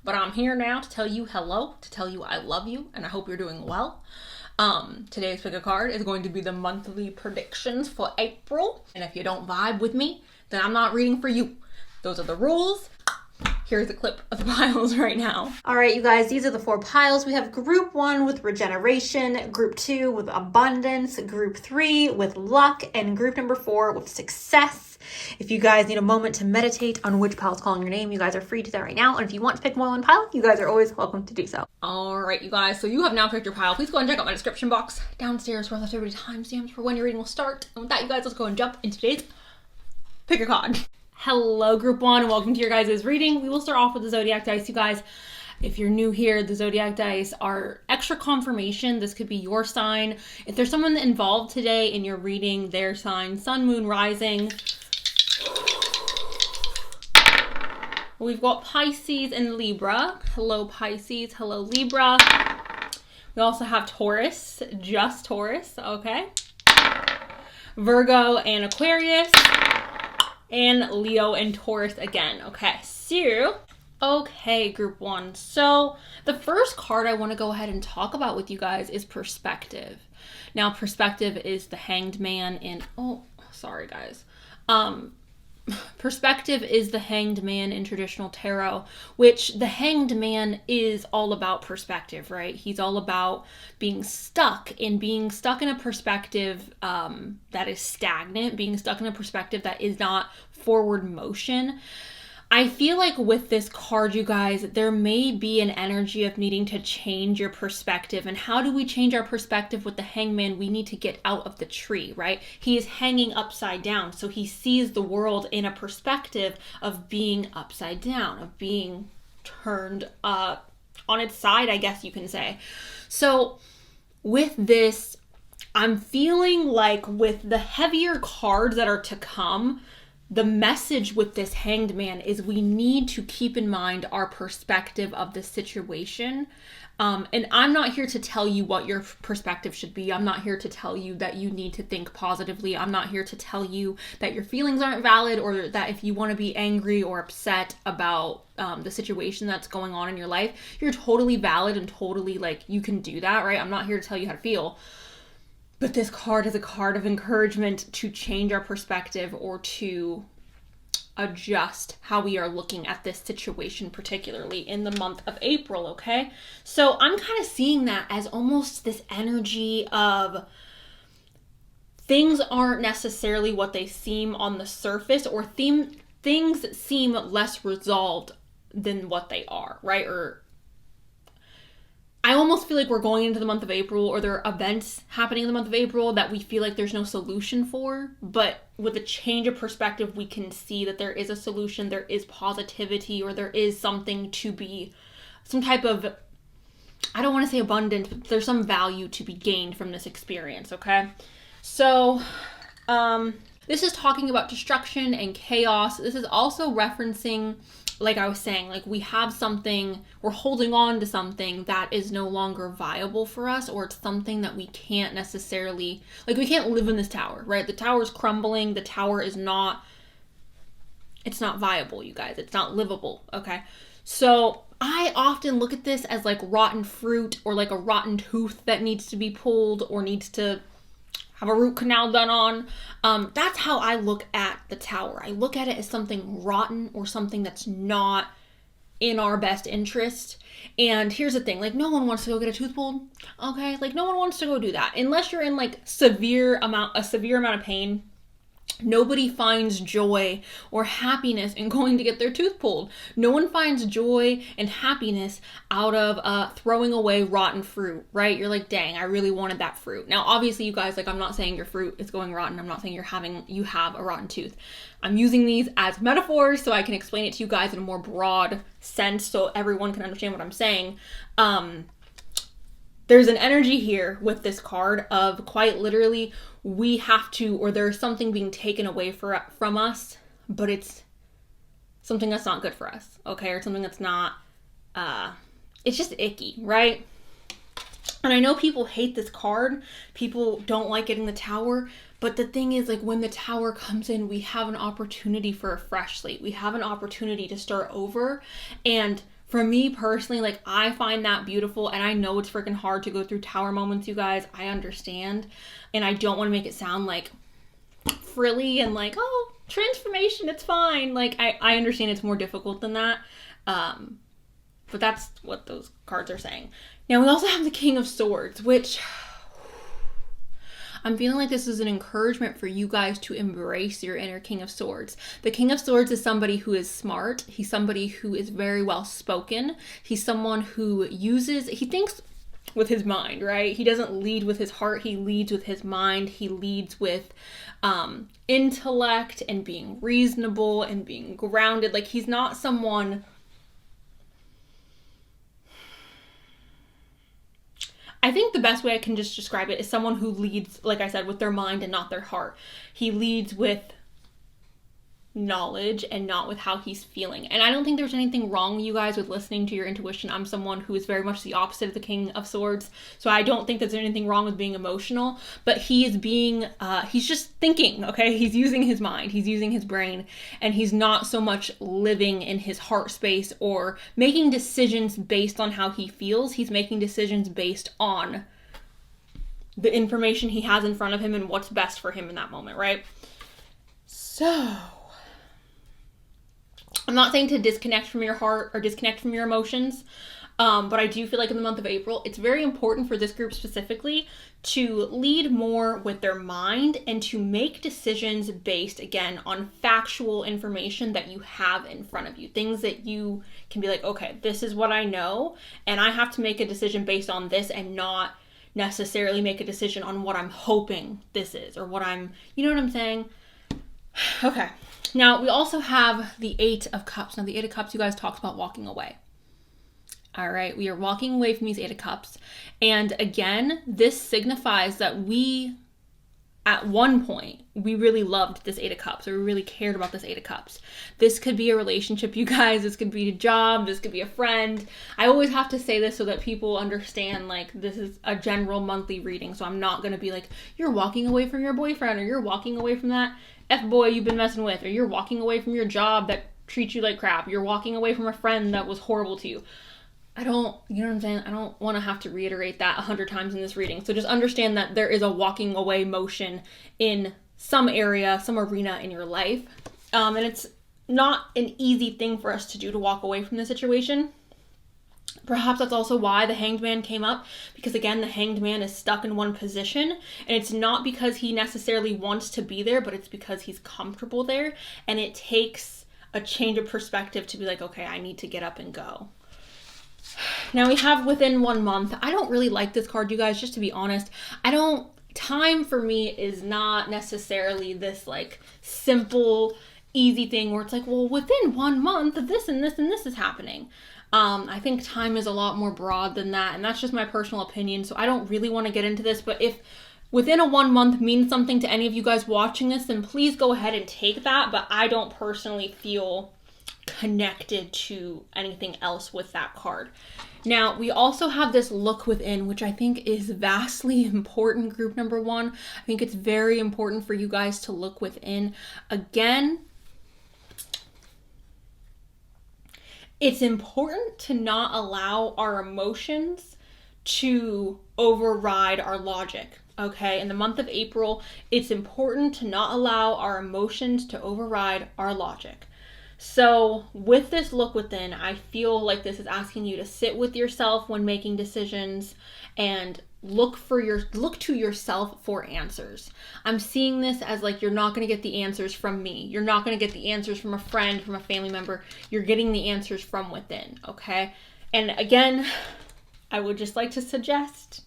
but I'm here now to tell you hello, to tell you I love you, and I hope you're doing well. Today's pick a card is going to be the monthly predictions for April. And if you don't vibe with me, then I'm not reading for you. Those are the rules. Here's a clip of the piles right now. All right, you guys, these are the 4 piles. We have group 1 with regeneration, group 2 with abundance, group 3 with luck, and group number 4 with success. If you guys need a moment to meditate on which pile is calling your name, you guys are free to do that right now. And if you want to pick more than one pile, you guys are always welcome to do so. All right, you guys, so you have now picked your pile. Please go and check out my description box downstairs where I left everybody timestamps for when your reading will start. And with that, you guys, let's go and jump into today's pick a card. Hello, group 1, and welcome to your guys' reading. We will start off with the zodiac dice, you guys. If you're new here, the zodiac dice are extra confirmation. This could be your sign. If there's someone involved today in your reading, their sign, sun, moon, rising. We've got Pisces and Libra. Hello, Pisces. Hello, Libra. We also have Taurus, just Taurus, okay? Virgo and Aquarius. And Leo and Taurus again. Okay, group 1. So the first card I want to go ahead and talk about with you guys is perspective. Now, perspective is the Hanged Man in, perspective is the Hanged Man in traditional tarot, which the Hanged Man is all about perspective, right? He's all about being stuck in a perspective that is stagnant, being stuck in a perspective that is not forward motion. I feel like with this card, you guys, there may be an energy of needing to change your perspective. And how do we change our perspective with the Hangman? We need to get out of the tree, right? He is hanging upside down. So he sees the world in a perspective of being upside down, of being turned on its side, I guess you can say. So with this, I'm feeling like with the heavier cards that are to come, the message with this Hanged Man is we need to keep in mind our perspective of the situation. And I'm not here to tell you what your perspective should be. I'm not here to tell you that you need to think positively. I'm not here to tell you that your feelings aren't valid or that if you want to be angry or upset about the situation that's going on in your life, you're totally valid and totally you can do that, right? I'm not here to tell you how to feel. But this card is a card of encouragement to change our perspective or to adjust how we are looking at this situation, particularly in the month of April, okay? So I'm kind of seeing that as almost this energy of things aren't necessarily what they seem on the surface, or things seem less resolved than what they are, right? Or I almost feel like we're going into the month of April, or there are events happening in the month of April that we feel like there's no solution for. But with a change of perspective, we can see that there is a solution, there is positivity, or there is something to be, some type of, I don't want to say abundant, but there's some value to be gained from this experience, okay? So, this is talking about destruction and chaos. This is also referencing, like I was saying, we have something, we're holding on to something that is no longer viable for us, or it's something that we can't necessarily, we can't live in this tower, right? The tower is crumbling. The tower is not, it's not viable, you guys. It's not livable, okay? So I often look at this as rotten fruit, or a rotten tooth that needs to be pulled or needs to have a root canal done on. That's how I look at the tower. I look at it as something rotten or something that's not in our best interest. And here's the thing, no one wants to go get a tooth pulled, okay? No one wants to go do that. Unless you're in a severe amount of pain. Nobody finds joy or happiness in going to get their tooth pulled. No one finds joy and happiness out of throwing away rotten fruit, right? You're dang, I really wanted that fruit. Now, obviously, you guys, I'm not saying your fruit is going rotten. I'm not saying you have a rotten tooth. I'm using these as metaphors so I can explain it to you guys in a more broad sense so everyone can understand what I'm saying. There's an energy here with this card of quite literally we have to, or there's something being taken away from us, but it's something that's not good for us, okay? Or something that's not, it's just icky, right? And I know people hate this card. People don't like getting the tower. But the thing is, when the tower comes in, we have an opportunity for a fresh slate. We have an opportunity to start over. And For me personally, like, I find that beautiful, and I know it's freaking hard to go through tower moments, you guys. I understand. And I don't want to make it sound like frilly and like, oh, transformation, it's fine. Like, I understand it's more difficult than that. But that's what those cards are saying. Now, we also have the King of Swords, which I'm feeling like this is an encouragement for you guys to embrace your inner King of Swords. The King of Swords is somebody who is smart. He's somebody who is very well spoken. He's someone who he thinks with his mind, right? He doesn't lead with his heart. He leads with his mind. He leads with intellect and being reasonable and being grounded. Like, he's not someone... I think the best way I can just describe it is someone who leads, like I said, with their mind and not their heart. He leads with knowledge and not with how he's feeling. And I don't think there's anything wrong, you guys, with listening to your intuition. I'm someone who is very much the opposite of the King of Swords, so I don't think there's anything wrong with being emotional, but he is he's just thinking, okay? He's using his mind, he's using his brain, and he's not so much living in his heart space or making decisions based on how he feels. He's making decisions based on the information he has in front of him and what's best for him in that moment, right? So... I'm not saying to disconnect from your heart or disconnect from your emotions, but I do feel like in the month of April, it's very important for this group specifically to lead more with their mind and to make decisions based, again, on factual information that you have in front of you. Things that you can be like, okay, this is what I know, and I have to make a decision based on this and not necessarily make a decision on what I'm hoping this is or what you know what I'm saying? Okay. Now, we also have the Eight of Cups. Now, the Eight of Cups, you guys, talks about walking away. All right, we are walking away from these Eight of Cups. And again, this signifies that at one point, we really loved this Eight of Cups, or we really cared about this Eight of Cups. This could be a relationship, you guys. This could be a job. This could be a friend. I always have to say this so that people understand, like, this is a general monthly reading. So I'm not going to be like, you're walking away from your boyfriend, or you're walking away from that F-boy you've been messing with, or you're walking away from your job that treats you like crap. You're walking away from a friend that was horrible to you. You know what I'm saying? I don't want to have to reiterate that 100 times in this reading. So just understand that there is a walking away motion in some area, some arena in your life. And it's not an easy thing for us to do, to walk away from the situation. Perhaps that's also why the Hanged Man came up, because again, the Hanged Man is stuck in one position, and it's not because he necessarily wants to be there, but it's because he's comfortable there, and it takes a change of perspective to be like, okay, I need to get up and go. Now we have within 1 month. I don't really like this card, you guys, just to be honest. Time for me is not necessarily this like simple, easy thing where it's like, well, within 1 month, this and this and this is happening. I think time is a lot more broad than that, and that's just my personal opinion, so I don't really want to get into this, but if within a 1 month means something to any of you guys watching this, then please go ahead and take that, but I don't personally feel connected to anything else with that card. Now, we also have this look within, which I think is vastly important, group number 1. I think it's very important for you guys to look within. Again, it's important to not allow our emotions to override our logic, okay? In the month of April, it's important to not allow our emotions to override our logic. So with this look within, I feel like this is asking you to sit with yourself when making decisions and look to yourself for answers. I'm seeing this as like, you're not going to get the answers from me. You're not going to get the answers from a friend, from a family member. You're getting the answers from within, okay? And again, I would just like to suggest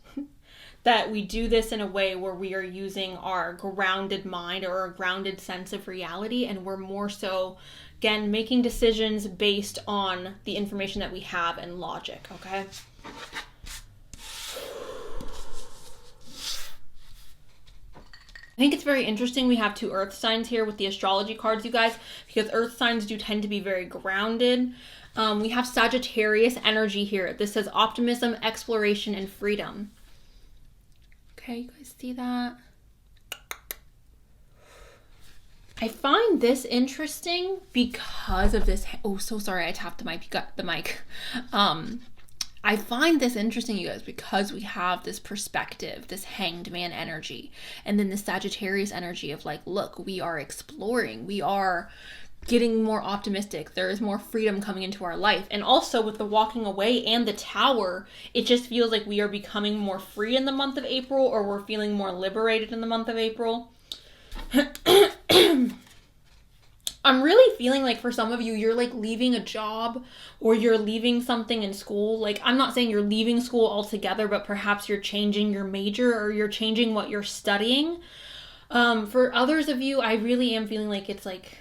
that we do this in a way where we are using our grounded mind or a grounded sense of reality, and we're more so, again, making decisions based on the information that we have and logic, okay? I think it's very interesting we have 2 earth signs here with the astrology cards, you guys, because earth signs do tend to be very grounded. We have Sagittarius energy here. This says optimism, exploration, and freedom. Okay, you guys see that? I find this interesting because of this. Oh, so sorry, I tapped the mic. You got the mic. I find this interesting, you guys, because we have this perspective, this hanged man energy, and then the Sagittarius energy of like, look, we are exploring, we are getting more optimistic, there is more freedom coming into our life. And also with the walking away and the Tower, it just feels like we are becoming more free in the month of April, or we're feeling more liberated in the month of April. I'm really feeling like for some of you, you're like leaving a job or you're leaving something in school. Like, I'm not saying you're leaving school altogether, but perhaps you're changing your major or you're changing what you're studying. For others of you, I really am feeling like it's like,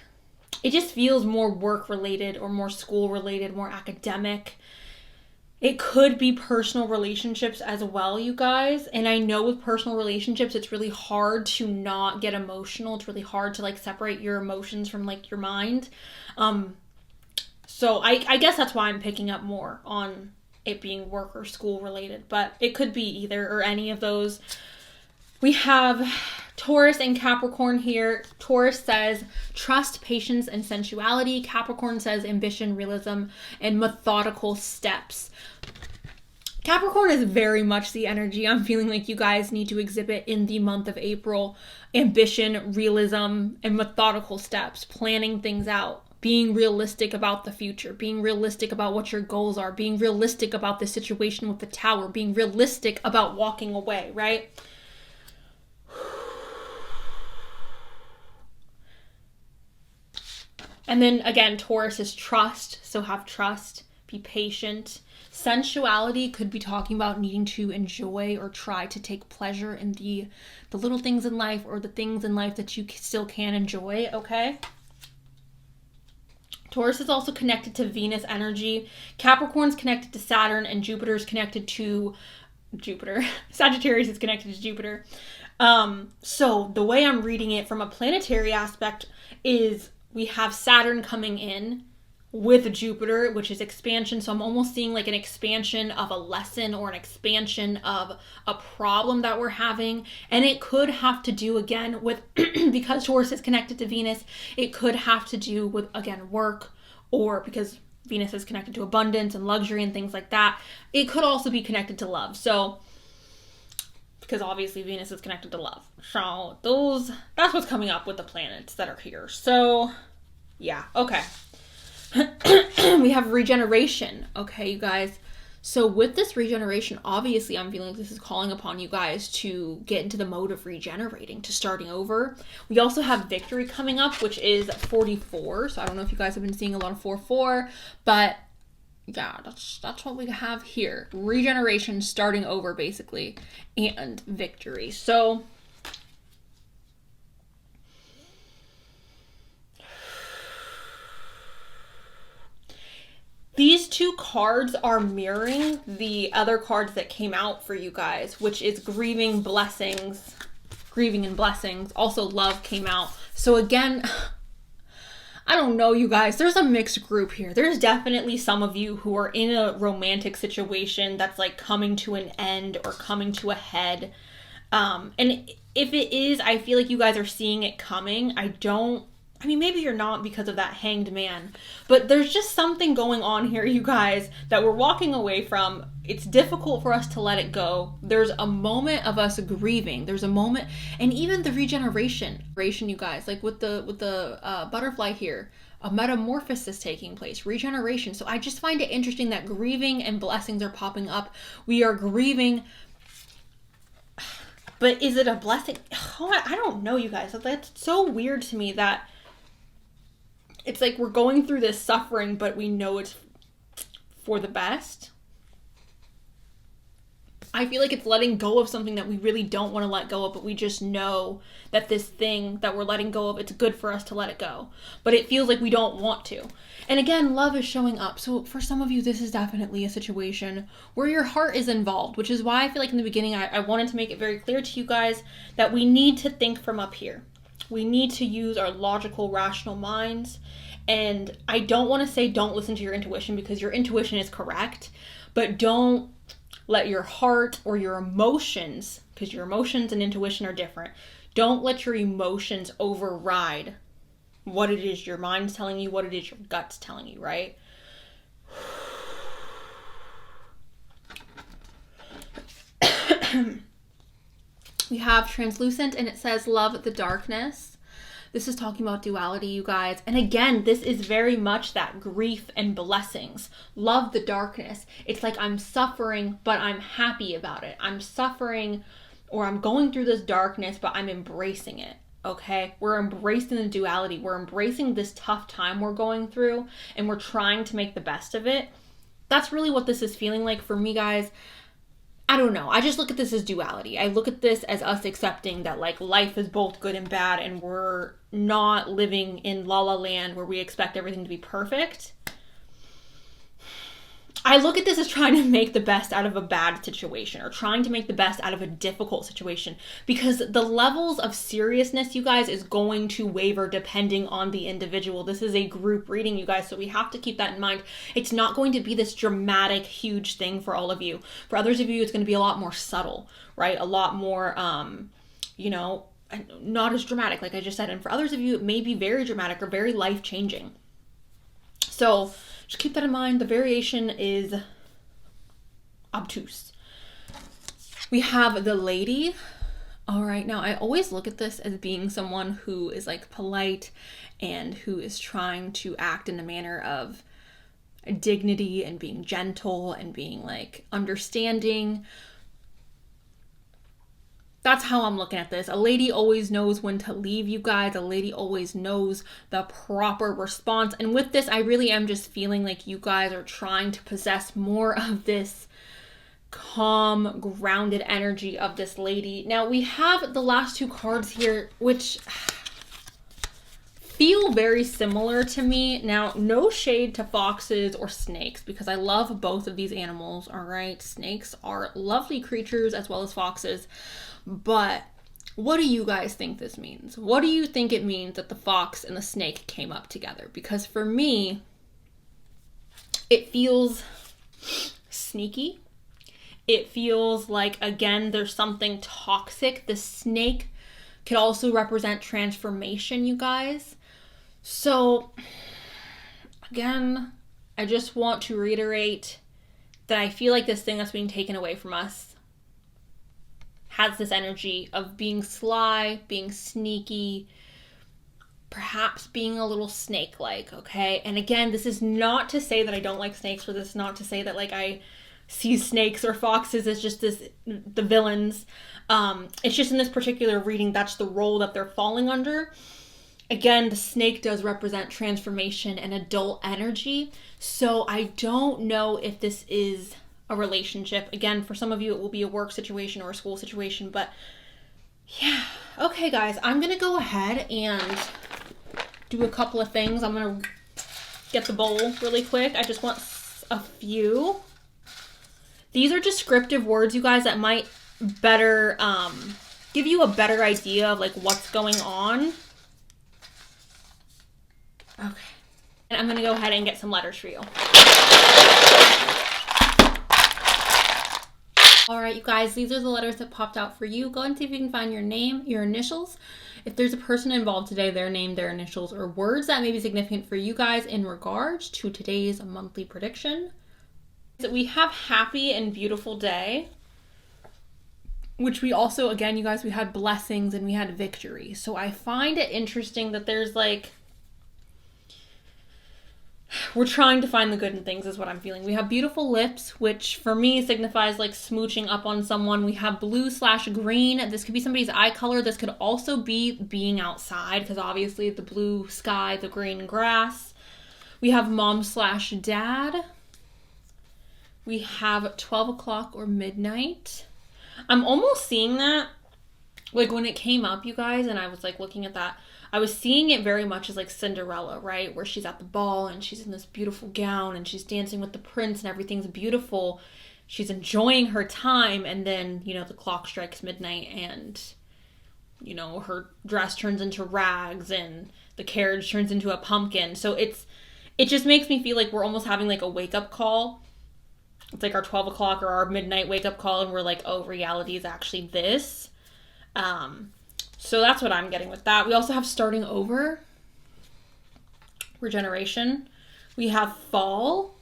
it just feels more work related or more school related, more academic. It could be personal relationships as well, you guys. And I know with personal relationships, it's really hard to not get emotional. It's really hard to like separate your emotions from like your mind. So I guess that's why I'm picking up more on it being work or school related. But it could be either or any of those. We have Taurus and Capricorn here. Taurus says trust, patience, and sensuality. Capricorn says ambition, realism, and methodical steps. Capricorn is very much the energy I'm feeling like you guys need to exhibit in the month of April. Ambition, realism, and methodical steps. Planning things out. Being realistic about the future. Being realistic about what your goals are. Being realistic about the situation with the Tower. Being realistic about walking away, right? And then again, Taurus is trust. So have trust. Be patient. Sensuality could be talking about needing to enjoy or try to take pleasure in the little things in life, or the things in life that you still can enjoy, okay? Taurus is also connected to Venus energy. Capricorn's connected to Saturn, and Jupiter's connected to Jupiter. Sagittarius is connected to Jupiter. So the way I'm reading it from a planetary aspect is we have Saturn coming in with Jupiter, which is expansion. So I'm almost seeing like an expansion of a lesson or an expansion of a problem that we're having. And it could have to do again with, because Taurus is connected to Venus, it could have to do with, again, work, or because Venus is connected to abundance and luxury and things like that. It could also be connected to love. So, because obviously Venus is connected to love. So that's what's coming up with the planets that are here. So yeah, okay. We have regeneration. Okay, you guys. So with this regeneration, obviously I'm feeling like this is calling upon you guys to get into the mode of regenerating, to starting over. We also have victory coming up, which is 44. So I don't know if you guys have been seeing a lot of 4-4, but yeah, that's what we have here. Regeneration, starting over basically, and victory. So these two cards are mirroring the other cards that came out for you guys, which is grieving and blessings. Also love came out. So again, I don't know, you guys. There's a mixed group here. There's definitely some of you who are in a romantic situation that's like coming to an end or coming to a head. And if it is, I feel like you guys are seeing it coming. I mean, maybe you're not because of that hanged man, but there's just something going on here, you guys, that we're walking away from. It's difficult for us to let it go. There's a moment of us grieving. There's a moment, and even the regeneration, you guys, like with the butterfly here, a metamorphosis taking place, regeneration. So I just find it interesting that grieving and blessings are popping up. We are grieving, but is it a blessing? Oh, I don't know, you guys. That's so weird to me that it's like we're going through this suffering, but we know it's for the best. I feel like it's letting go of something that we really don't want to let go of, but we just know that this thing that we're letting go of, it's good for us to let it go. But it feels like we don't want to. And again, love is showing up. So for some of you, this is definitely a situation where your heart is involved, which is why I feel like in the beginning, I wanted to make it very clear to you guys that we need to think from up here. We need to use our logical, rational minds. And I don't want to say don't listen to your intuition, because your intuition is correct, but don't let your heart or your emotions, because your emotions and intuition are different, don't let your emotions override what it is your mind's telling you, what it is your gut's telling you, right? We have translucent, and it says love the darkness. This is talking about duality, you guys. And again, this is very much that grief and blessings. Love the darkness. It's like I'm suffering, but I'm happy about it. I'm suffering, or I'm going through this darkness, but I'm embracing it. Okay? We're embracing the duality. We're embracing this tough time we're going through, and we're trying to make the best of it. That's really what this is feeling like for me, guys. I don't know. I just look at this as duality. I look at this as us accepting that like life is both good and bad, and we're not living in la la land where we expect everything to be perfect. I look at this as trying to make the best out of a bad situation, or trying to make the best out of a difficult situation, because the levels of seriousness, you guys, is going to waver depending on the individual. This is a group reading, you guys, so we have to keep that in mind. It's not going to be this dramatic, huge thing for all of you. For others of you, it's going to be a lot more subtle, right? A lot more, you know, not as dramatic, like I just said. And for others of you, it may be very dramatic or very life-changing. So just keep that in mind. The variation is obtuse. We have the lady. All right, now I always look at this as being someone who is like polite and who is trying to act in a manner of dignity and being gentle and being like understanding. That's how I'm looking at this. A lady always knows when to leave, you guys. A lady always knows the proper response. And with this, I really am just feeling like you guys are trying to possess more of this calm, grounded energy of this lady. Now, we have the last two cards here, which feel very similar to me. Now, no shade to foxes or snakes, because I love both of these animals, all right? Snakes are lovely creatures as well as foxes. But what do you guys think this means? What do you think it means that the fox and the snake came up together? Because for me, it feels sneaky. It feels like, again, there's something toxic. The snake could also represent transformation, you guys. So, again, I just want to reiterate that I feel like this thing that's being taken away from us has this energy of being sly, being sneaky, perhaps being a little snake-like, okay? And again, this is not to say that I don't like snakes, or this is not to say that like I see snakes or foxes as just the villains. It's just in this particular reading, that's the role that they're falling under. Again, the snake does represent transformation and adult energy. So I don't know if this is a relationship. Again, for some of you, it will be a work situation or a school situation, but yeah. Okay, guys, I'm going to go ahead and do a couple of things. I'm going to get the bowl really quick. I just want a few. These are descriptive words, you guys, that might better give you a better idea of like what's going on. Okay. And I'm going to go ahead and get some letters for you. All right, you guys, these are the letters that popped out for you. Go and see if you can find your name, your initials. If there's a person involved today, their name, their initials, or words that may be significant for you guys in regards to today's monthly prediction. So we have happy and beautiful day, which we also, again, you guys, we had blessings and we had victory. So I find it interesting that there's like, we're trying to find the good in things is what I'm feeling. We have beautiful lips, which for me signifies like smooching up on someone. We have blue/green. This could be somebody's eye color. This could also be being outside, because obviously the blue sky, the green grass. We have mom/dad. We have 12 o'clock or midnight. I'm almost seeing that. Like when it came up, you guys, and I was like looking at that, I was seeing it very much as like Cinderella, right? Where she's at the ball and she's in this beautiful gown and she's dancing with the prince and everything's beautiful. She's enjoying her time, and then, you know, the clock strikes midnight and, you know, her dress turns into rags and the carriage turns into a pumpkin. So it just makes me feel like we're almost having like a wake-up call. It's like our 12 o'clock or our midnight wake-up call, and we're like, oh, reality is actually this. So that's what I'm getting with that. We also have starting over. regeneration. We have fall.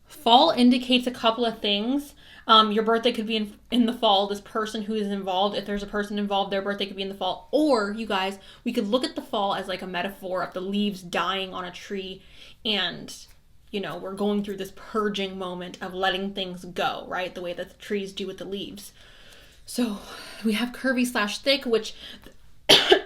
Fall indicates a couple of things. Your birthday could be in the fall. This person who is involved, if there's a person involved, their birthday could be in the fall. Or, you guys, we could look at the fall as like a metaphor of the leaves dying on a tree, and, you know, we're going through this purging moment of letting things go, right? The way that the trees do with the leaves. So we have curvy/thick, which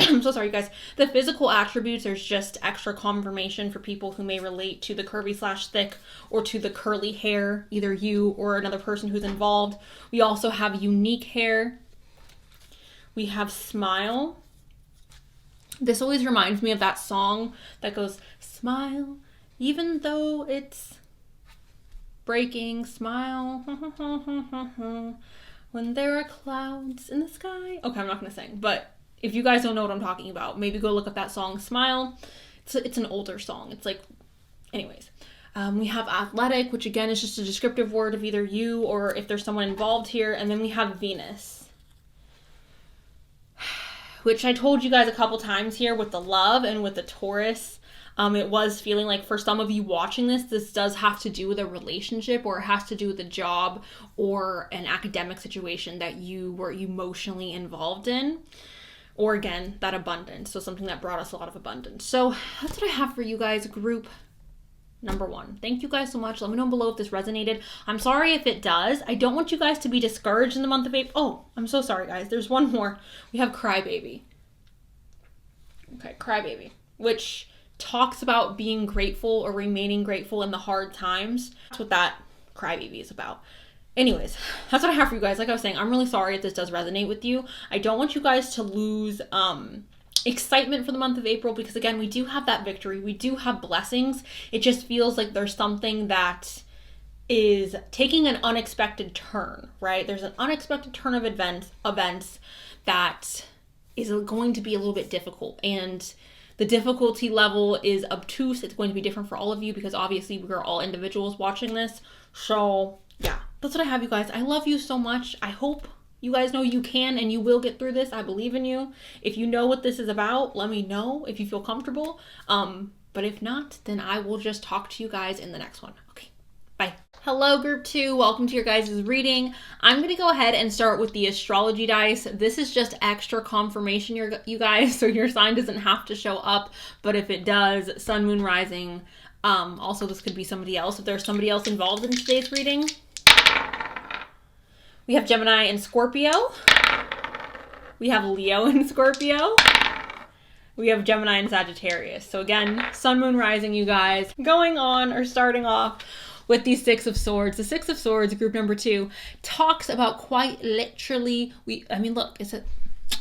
I'm so sorry, guys. The physical attributes are just extra confirmation for people who may relate to the curvy/thick or to the curly hair, either you or another person who's involved. We also have unique hair. We have smile. This always reminds me of that song that goes, smile, even though it's breaking, smile, when there are clouds in the sky. Okay, I'm not going to sing, but if you guys don't know what I'm talking about, maybe go look up that song, Smile. It's an older song. It's like, anyways. We have athletic, which again is just a descriptive word of either you or if there's someone involved here. And then we have Venus, which I told you guys a couple times here with the love and with the Taurus. It was feeling like for some of you watching this does have to do with a relationship, or it has to do with a job or an academic situation that you were emotionally involved in. Or again, that abundance. So something that brought us a lot of abundance. So that's what I have for you guys, group number 1. Thank you guys so much. Let me know below if this resonated. I'm sorry if it does. I don't want you guys to be discouraged in the month of April. Oh, I'm so sorry, guys. There's one more. We have Crybaby. Okay, Crybaby, which talks about being grateful or remaining grateful in the hard times. That's what that Crybaby is about. Anyways, that's what I have for you guys. Like I was saying, I'm really sorry if this does resonate with you. I don't want you guys to lose excitement for the month of April, because again, we do have that victory. We do have blessings. It just feels like there's something that is taking an unexpected turn, right? There's an unexpected turn of events that is going to be a little bit difficult. And the difficulty level is obtuse. It's going to be different for all of you because obviously we are all individuals watching this. So yeah, that's what I have, you guys. I love you so much. I hope you guys know you can and you will get through this. I believe in you. If you know what this is about, let me know if you feel comfortable. But if not, then I will just talk to you guys in the next one. Okay, bye. Hello, group 2. Welcome to your guys' reading. I'm going to go ahead and start with the astrology dice. This is just extra confirmation, you guys, so your sign doesn't have to show up. But if it does, sun, moon, rising. Also, this could be somebody else. If there's somebody else involved in today's reading. We have Gemini and Scorpio. We have Leo and Scorpio. We have Gemini and Sagittarius. So again, sun, moon, rising, you guys. Going on or starting off with the Six of Swords. The Six of Swords, group number 2, talks about quite literally, look, it says,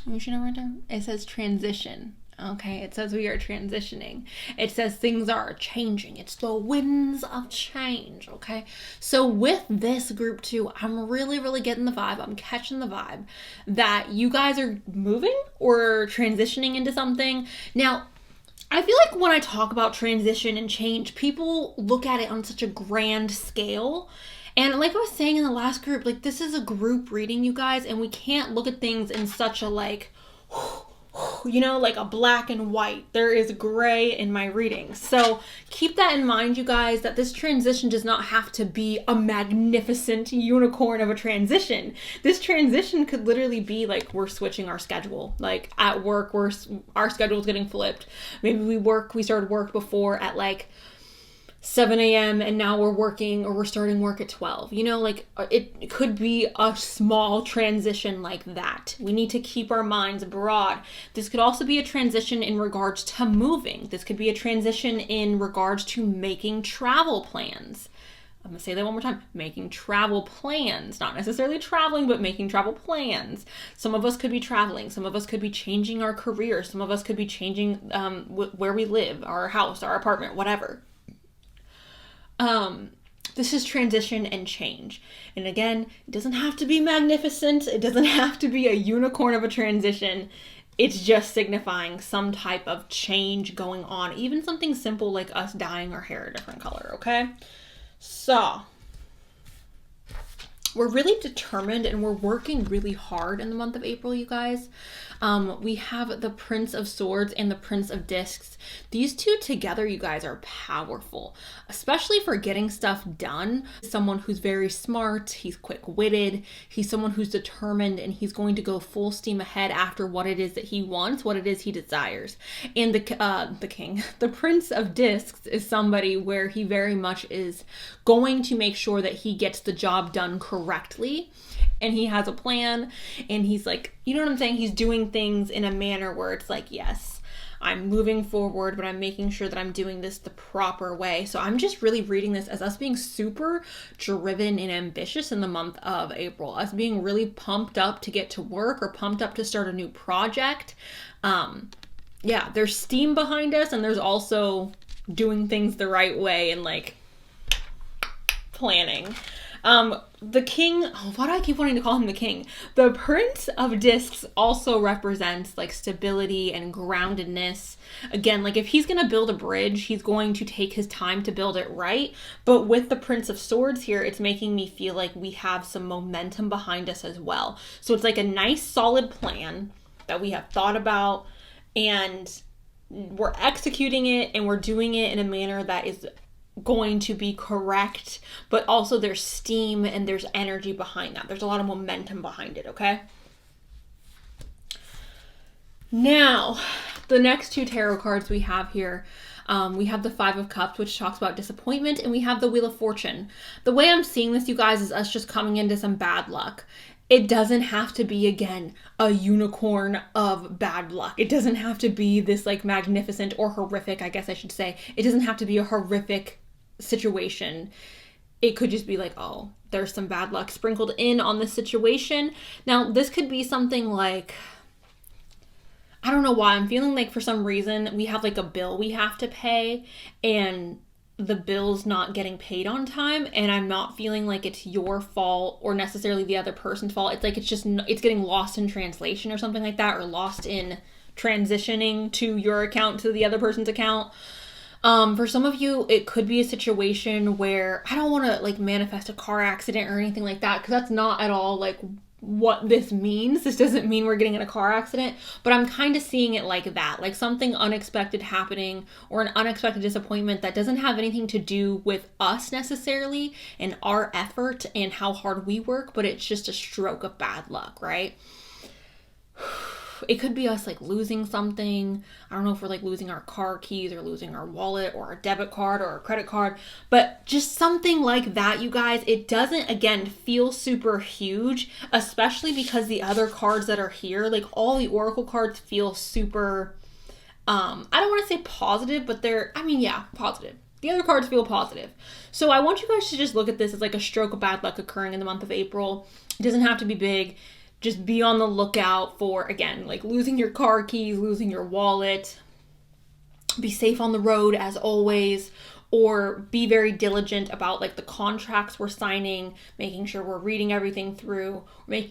you should have written down. It says transition. Okay, it says we are transitioning. It says things are changing. It's the winds of change, okay? So with this group 2, I'm really, really getting the vibe. I'm catching the vibe that you guys are moving or transitioning into something. Now, I feel like when I talk about transition and change, people look at it on such a grand scale. And like I was saying in the last group, like this is a group reading, you guys, and we can't look at things in such a like a black and white. There is gray in my reading. So keep that in mind, you guys, that this transition does not have to be a magnificent unicorn of a transition. This transition could literally be like we're switching our schedule. Like at work, our schedule is getting flipped. Maybe we started work before at like 7 a.m. and now we're starting work at 12. It could be a small transition like that. We need to keep our minds broad. This could also be a transition in regards to moving. This could be a transition in regards to making travel plans. I'm going to say that one more time. Making travel plans. Not necessarily traveling, but making travel plans. Some of us could be traveling. Some of us could be changing our career. Some of us could be changing where we live, our house, our apartment, whatever. This is transition and change. And again, it doesn't have to be magnificent. It doesn't have to be a unicorn of a transition. It's just signifying some type of change going on. Even something simple like us dyeing our hair a different color, okay? So, we're really determined and we're working really hard in the month of April, you guys. We have the Prince of Swords and the Prince of Discs. These two together, you guys, are powerful, especially for getting stuff done. Someone who's very smart, he's quick-witted, he's someone who's determined, and he's going to go full steam ahead after what it is that he wants, what it is he desires. And the Prince of Discs is somebody where he very much is going to make sure that he gets the job done correctly. And he has a plan, and he's like, you know what I'm saying? He's doing things in a manner where it's like, yes, I'm moving forward, but I'm making sure that I'm doing this the proper way. So I'm just really reading this as us being super driven and ambitious in the month of April, us being really pumped up to get to work or pumped up to start a new project. Yeah, there's steam behind us, and there's also doing things the right way and like planning. The king, why do I keep wanting to call him the king? The Prince of Discs also represents like stability and groundedness. Again, like if he's going to build a bridge, he's going to take his time to build it right. But with the Prince of Swords here, it's making me feel like we have some momentum behind us as well. So it's like a nice solid plan that we have thought about, and we're executing it, and we're doing it in a manner that is going to be correct, but also there's steam and there's energy behind that. There's a lot of momentum behind it, okay? Now, the next two tarot cards we have here, we have the Five of Cups, which talks about disappointment, and we have the Wheel of Fortune. The way I'm seeing this, you guys, is us just coming into some bad luck. It doesn't have to be, again, a unicorn of bad luck. It doesn't have to be this like magnificent or horrific, I guess I should say. It doesn't have to be a horrific situation. It could just be like, oh, there's some bad luck sprinkled in on this situation. Now, this could be something like, I don't know why, I'm feeling like for some reason we have like a bill we have to pay, and the bill's not getting paid on time, and I'm not feeling like it's your fault or necessarily the other person's fault. It's like it's getting lost in translation or something like that, or lost in transitioning to your account to the other person's account. For some of you, it could be a situation where, I don't want to like manifest a car accident or anything like that, because that's not at all like what this means. This doesn't mean we're getting in a car accident, but I'm kind of seeing it like that, like something unexpected happening or an unexpected disappointment that doesn't have anything to do with us necessarily and our effort and how hard we work, but it's just a stroke of bad luck, right? It could be us like losing something. I don't know if we're like losing our car keys or losing our wallet or our debit card or our credit card, but just something like that, you guys. It doesn't, again, feel super huge, especially because the other cards that are here, like all the oracle cards, feel super, I don't want to say positive, but positive. The other cards feel positive. So I want you guys to just look at this as like a stroke of bad luck occurring in the month of April. It doesn't have to be big. Just be on the lookout for, again, like losing your car keys, losing your wallet. Be safe on the road as always, or be very diligent about like the contracts we're signing, making sure we're reading everything through,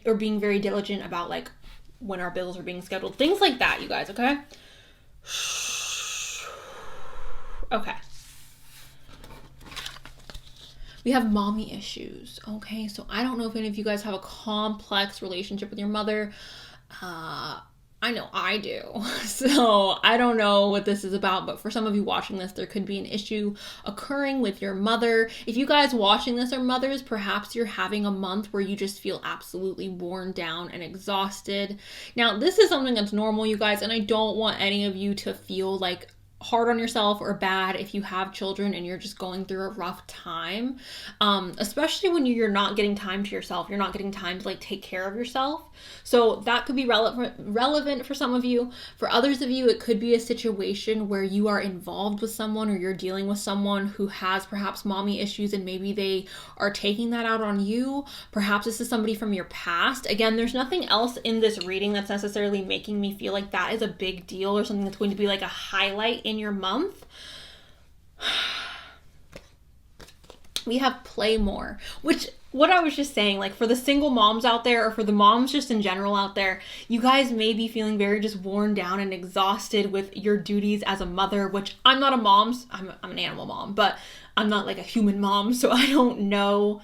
or being very diligent about like when our bills are being scheduled. Things like that, you guys, okay? Okay. We have mommy issues, okay? So I don't know if any of you guys have a complex relationship with your mother. I know I do. So I don't know what this is about, but for some of you watching this, there could be an issue occurring with your mother. If you guys watching this are mothers, perhaps you're having a month where you just feel absolutely worn down and exhausted. Now, this is something that's normal, you guys, and I don't want any of you to feel like hard on yourself or bad if you have children and you're just going through a rough time, especially when you're not getting time to yourself. You're not getting time to like take care of yourself. So that could be relevant for some of you. For others of you, it could be a situation where you are involved with someone or you're dealing with someone who has perhaps mommy issues, and maybe they are taking that out on you. Perhaps this is somebody from your past. Again, there's nothing else in this reading that's necessarily making me feel like that is a big deal or something that's going to be like a highlight in your month. We have play more, which what I was just saying, like for the single moms out there, or for the moms just in general out there, you guys may be feeling very just worn down and exhausted with your duties as a mother, which I'm not a mom. I'm an animal mom, but I'm not like a human mom. So I don't know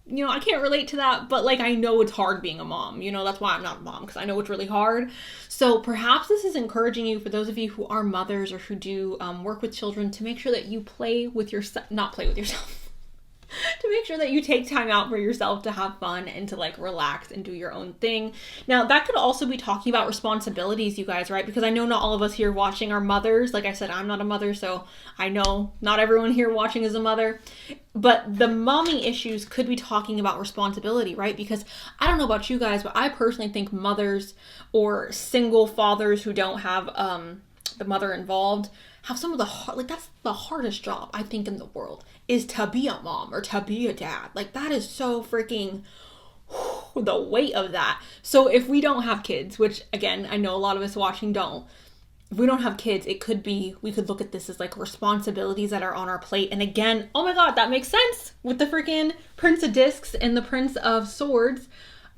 I can't relate to that, but like I know it's hard being a mom. That's why I'm not a mom, because I know it's really hard. So perhaps this is encouraging you, for those of you who are mothers or who do work with children, to make sure that you not play with yourself. To make sure that you take time out for yourself to have fun and to like relax and do your own thing. Now, that could also be talking about responsibilities, you guys, right? Because I know not all of us here watching are mothers. Like I said, I'm not a mother, so I know not everyone here watching is a mother. But the mommy issues could be talking about responsibility, right? Because I don't know about you guys, but I personally think mothers or single fathers who don't have the mother involved have some of that's the hardest job, I think, in the world, is to be a mom or to be a dad. Like, that is so freaking, the weight of that. So if we don't have kids, which again, I know a lot of us watching don't, if we don't have kids, we could look at this as like responsibilities that are on our plate. And again, oh my God, that makes sense with the freaking Prince of Discs and the Prince of Swords.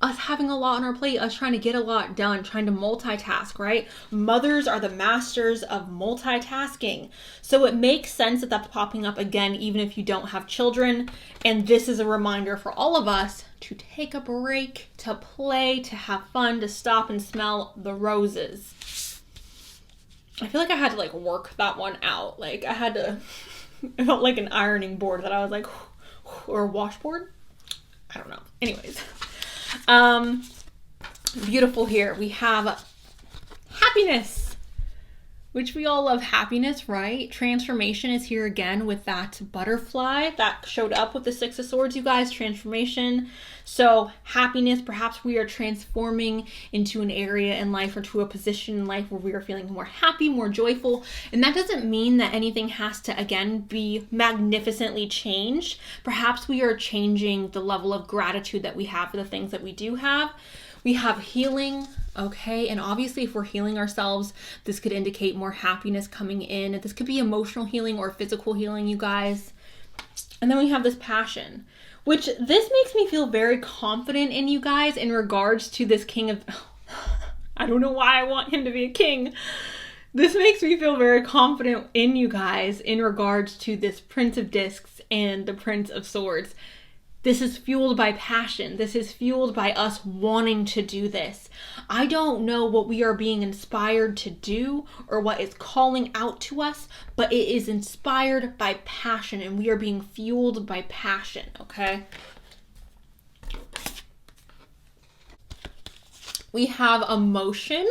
Us having a lot on our plate, us trying to get a lot done, trying to multitask, right? Mothers are the masters of multitasking. So it makes sense that that's popping up again, even if you don't have children. And this is a reminder for all of us to take a break, to play, to have fun, to stop and smell the roses. I feel like I had to like work that one out. Like it felt like an ironing board that I was like, or a washboard. I don't know. Anyways. Beautiful here. We have happiness, which we all love happiness, right? Transformation is here again with that butterfly that showed up with the Six of Swords, you guys. Transformation. So happiness, perhaps we are transforming into an area in life or to a position in life where we are feeling more happy, more joyful. And that doesn't mean that anything has to, again, be magnificently changed. Perhaps we are changing the level of gratitude that we have for the things that we do have. We have healing, okay? And obviously if we're healing ourselves, this could indicate more happiness coming in. This could be emotional healing or physical healing, you guys. And then we have this passion, which this makes me feel very confident in, you guys, in regards to this king of... I don't know why I want him to be a king. This makes me feel very confident in you guys in regards to this Prince of Discs and the Prince of Swords. This is fueled by passion. This is fueled by us wanting to do this. I don't know what we are being inspired to do or what is calling out to us, but it is inspired by passion, and we are being fueled by passion, okay? We have emotion.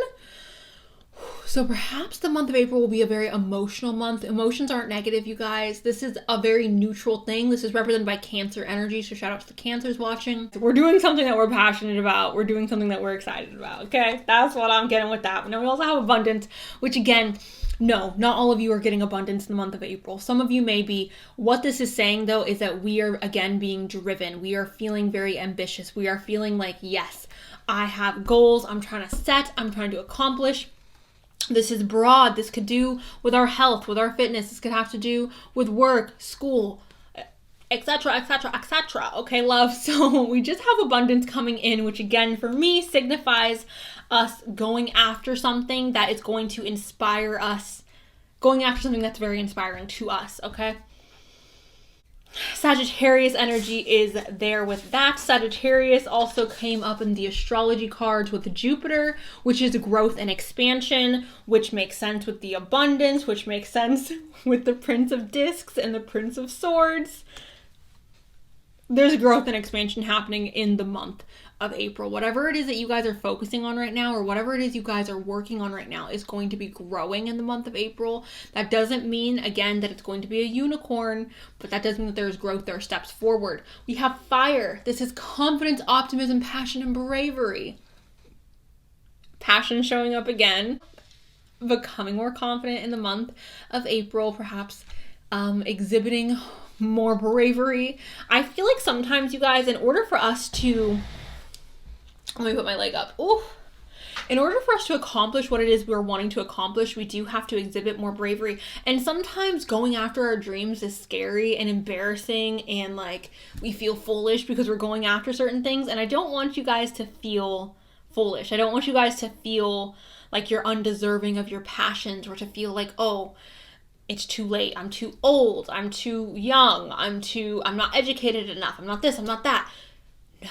So perhaps the month of April will be a very emotional month. Emotions aren't negative, you guys. This is a very neutral thing. This is represented by Cancer energy. So shout out to the Cancers watching. We're doing something that we're passionate about. We're doing something that we're excited about. Okay, that's what I'm getting with that. But now we also have abundance, which again, no, not all of you are getting abundance in the month of April. Some of you may be. What this is saying though is that we are again being driven. We are feeling very ambitious. We are feeling like, yes, I have goals I'm trying to set. I'm trying to accomplish. This is broad. This could do with our health, with our fitness. This could have to do with work, school, etc., etc., etc. Okay, love? So we just have abundance coming in, which again, for me, signifies us going after something that is going to inspire us, going after something that's very inspiring to us, okay? Sagittarius energy is there with that. Sagittarius also came up in the astrology cards with Jupiter, which is growth and expansion, which makes sense with the abundance, which makes sense with the Prince of Discs and the Prince of Swords. There's growth and expansion happening in the month of April. Whatever it is that you guys are focusing on right now, or whatever it is you guys are working on right now, is going to be growing in the month of April. That doesn't mean, again, that it's going to be a unicorn, but that does mean that there's growth, there are steps forward. We have fire. This is confidence, optimism, passion, and bravery. Passion showing up again. Becoming more confident in the month of April, perhaps exhibiting more bravery. I feel like sometimes, you guys, in order for us to... Let me put my leg up. Ooh. In order for us to accomplish what it is we're wanting to accomplish, we do have to exhibit more bravery. And sometimes going after our dreams is scary and embarrassing, and like we feel foolish because we're going after certain things. And I don't want you guys to feel foolish. I don't want you guys to feel like you're undeserving of your passions, or to feel like, oh, it's too late. I'm too old. I'm too young. I'm not educated enough. I'm not this. I'm not that. No.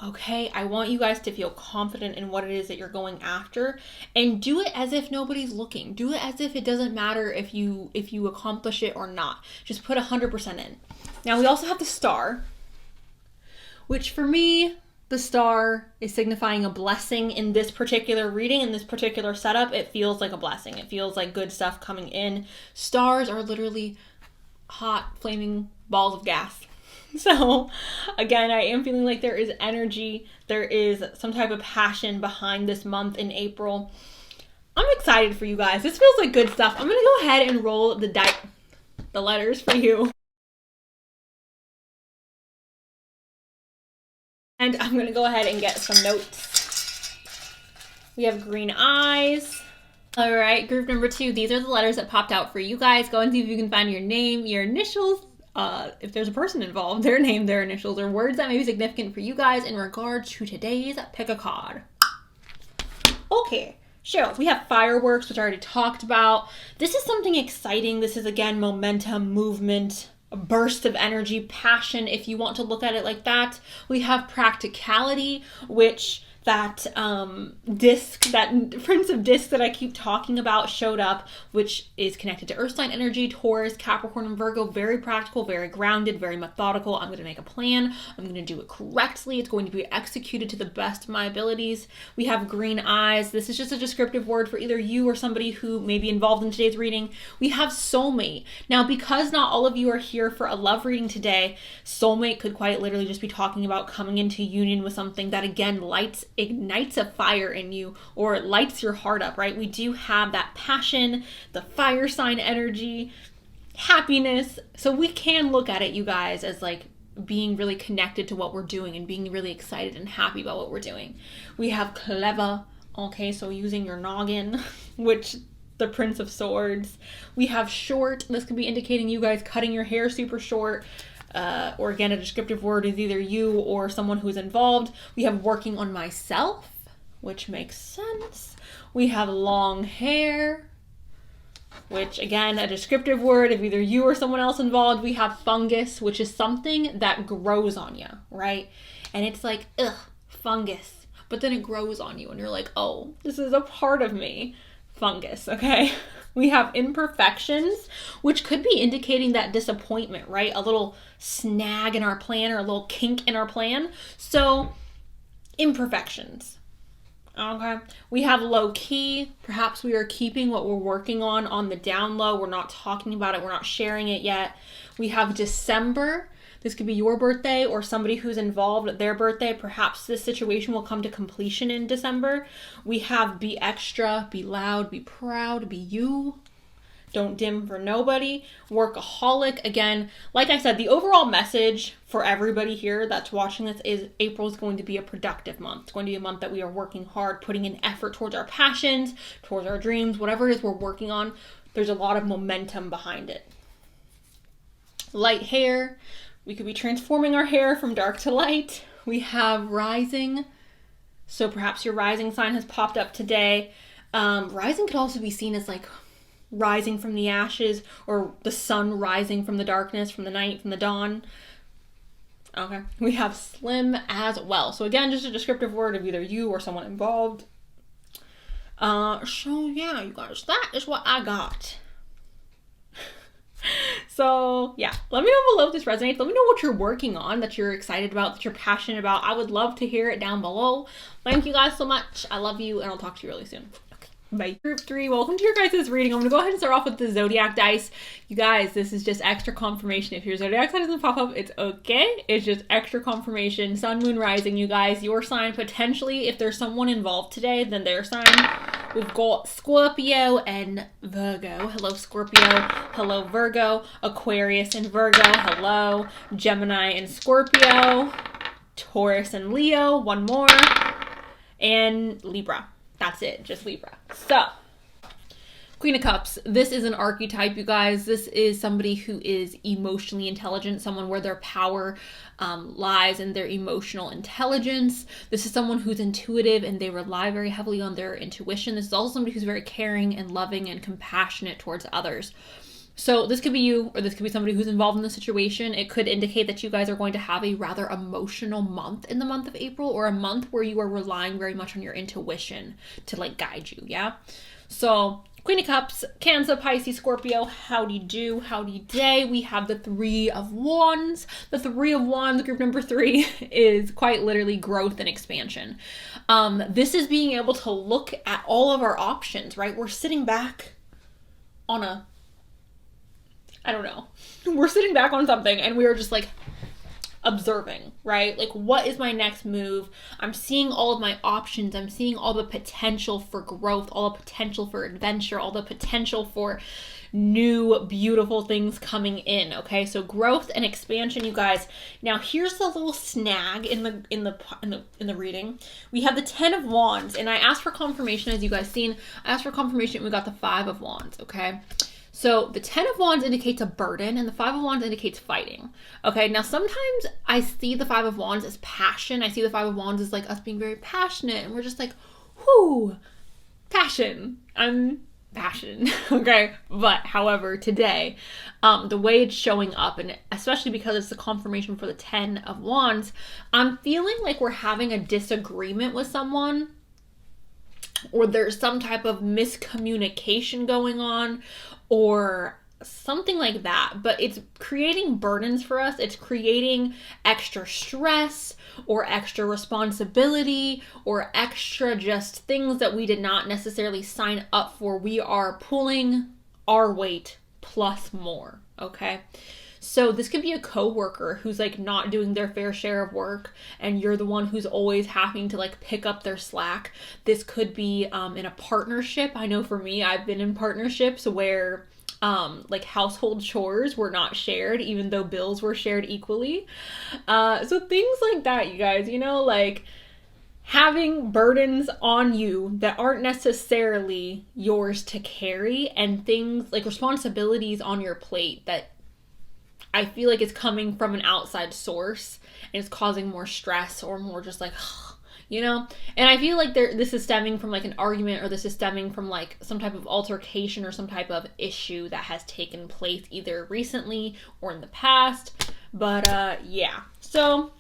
Okay? I want you guys to feel confident in what it is that you're going after, and do it as if nobody's looking. Do it as if it doesn't matter if you accomplish it or not. Just put 100% in. Now we also have the star, which for me, the star is signifying a blessing in this particular reading, in this particular setup. It feels like a blessing. It feels like good stuff coming in. Stars are literally hot, flaming balls of gas. So again, I am feeling like there is energy. There is some type of passion behind this month in April. I'm excited for you guys. This feels like good stuff. I'm going to go ahead and roll the letters for you. And I'm going to go ahead and get some notes. We have green eyes. All right, group number 2. These are the letters that popped out for you guys. Go and see if you can find your name, your initials. If there's a person involved, their name, their initials, or words that may be significant for you guys in regards to today's pick a card. Okay, so we have fireworks, which I already talked about. This is something exciting. This is, again, momentum, movement, a burst of energy, passion, if you want to look at it like that. We have practicality, which that disc, that Prince of Discs that I keep talking about showed up, which is connected to Earth sign energy, Taurus, Capricorn, and Virgo. Very practical, very grounded, very methodical. I'm going to make a plan. I'm going to do it correctly. It's going to be executed to the best of my abilities. We have green eyes. This is just a descriptive word for either you or somebody who may be involved in today's reading. We have soulmate. Now, because not all of you are here for a love reading today, soulmate could quite literally just be talking about coming into union with something that, again, ignites a fire in you, or lights your heart up, right? We do have that passion, the fire sign energy, happiness. So we can look at it, you guys, as like being really connected to what we're doing and being really excited and happy about what we're doing. We have clever, okay, so using your noggin, which the Prince of Swords. We have short. This could be indicating you guys cutting your hair super short. Or again, a descriptive word is either you or someone who's involved. We have working on myself, which makes sense. We have long hair, which again, a descriptive word of either you or someone else involved. We have fungus, which is something that grows on you, right? And it's like, ugh, fungus. But then it grows on you and you're like, oh, this is a part of me. Fungus, okay? We have imperfections, which could be indicating that disappointment, right? A little snag in our plan or a little kink in our plan. So, imperfections. Okay. We have low key. Perhaps we are keeping what we're working on the down low. We're not talking about it. We're not sharing it yet. We have December. This could be your birthday or somebody who's involved at their birthday. Perhaps this situation will come to completion in December. We have be extra, be loud, be proud, be you. Don't dim for nobody. Workaholic. Again, like I said, the overall message for everybody here that's watching this is April is going to be a productive month. It's going to be a month that we are working hard, putting in effort towards our passions, towards our dreams, whatever it is we're working on. There's a lot of momentum behind it. Light hair. We could be transforming our hair from dark to light. We have rising. So perhaps your rising sign has popped up today. Rising could also be seen as like rising from the ashes, or the sun rising from the darkness, from the night, from the dawn. Okay. We have slim as well. So again, just a descriptive word of either you or someone involved. So yeah, you guys, that is what I got. So yeah, let me know below if this resonates. Let me know what you're working on, that you're excited about, that you're passionate about. I would love to hear it down below. Thank you guys so much. I love you, and I'll talk to you really soon. Okay, bye. Group 3, welcome to your guys' reading. I'm gonna go ahead and start off with the zodiac dice. You guys, this is just extra confirmation. If your zodiac sign doesn't pop up, it's okay. It's just extra confirmation. Sun, moon, rising, you guys. Your sign, potentially, if there's someone involved today, then their sign. We've got Scorpio and Virgo. Hello, Scorpio. Hello, Virgo. Aquarius and Virgo. Hello. Gemini and Scorpio. Taurus and Leo. One more. And Libra. That's it. Just Libra. So, Queen of Cups. This is an archetype, you guys. This is somebody who is emotionally intelligent, someone where their power lies in their emotional intelligence. This is someone who's intuitive and they rely very heavily on their intuition. This is also somebody who's very caring and loving and compassionate towards others. So this could be you, or this could be somebody who's involved in the situation. It could indicate that you guys are going to have a rather emotional month in the month of April, or a month where you are relying very much on your intuition to like guide you, yeah? So Queen of Cups, Cancer, Pisces, Scorpio, howdy do, howdy day. We have the Three of Wands. The Three of Wands, group number 3, is quite literally growth and expansion. This is being able to look at all of our options, right? We're sitting back on we're sitting back on something and we are just like observing, right? Like, what is my next move? I'm seeing all of my options. I'm seeing all the potential for growth, all the potential for adventure, all the potential for new beautiful things coming in. Okay, so growth and expansion, you guys. Now here's the little snag in the reading. We have the 10 of Wands, and I asked for confirmation, as you guys seen. I asked for confirmation and we got the 5 of Wands. Okay, so the 10 of Wands indicates a burden and the 5 of Wands indicates fighting. Okay, now sometimes I see the 5 of Wands as passion. I see the 5 of Wands as like us being very passionate and we're just like, whoo, passion. I'm passion. Okay, but however, today, the way it's showing up, and especially because it's the confirmation for the 10 of Wands, I'm feeling like we're having a disagreement with someone, or there's some type of miscommunication going on, or something like that, but it's creating burdens for us. It's creating extra stress or extra responsibility or extra just things that we did not necessarily sign up for. We are pulling our weight plus more, okay? So this could be a coworker who's like not doing their fair share of work and you're the one who's always having to like pick up their slack. This could be in a partnership. I know for me, I've been in partnerships where like household chores were not shared, even though bills were shared equally. So things like that, you guys, you know, like having burdens on you that aren't necessarily yours to carry, and things like responsibilities on your plate that I feel like it's coming from an outside source and it's causing more stress or more just like, you know? And I feel like this is stemming from like an argument, or this is stemming from like some type of altercation or some type of issue that has taken place either recently or in the past. But yeah, so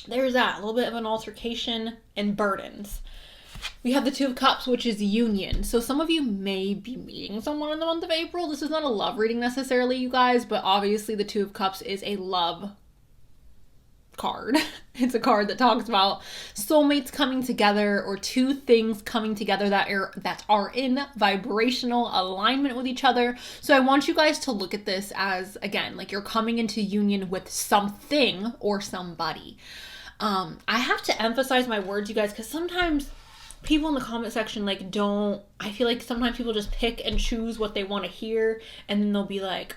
there's that, a little bit of an altercation and burdens. We have the 2 of Cups, which is union. So some of you may be meeting someone in the month of April. This is not a love reading necessarily, you guys, but obviously the 2 of Cups is a love card. It's a card that talks about soulmates coming together, or two things coming together that are in vibrational alignment with each other. So I want you guys to look at this as, again, like you're coming into union with something or somebody. I have to emphasize my words, you guys, because sometimes people in the comment section I feel like sometimes people just pick and choose what they want to hear, and then they'll be like,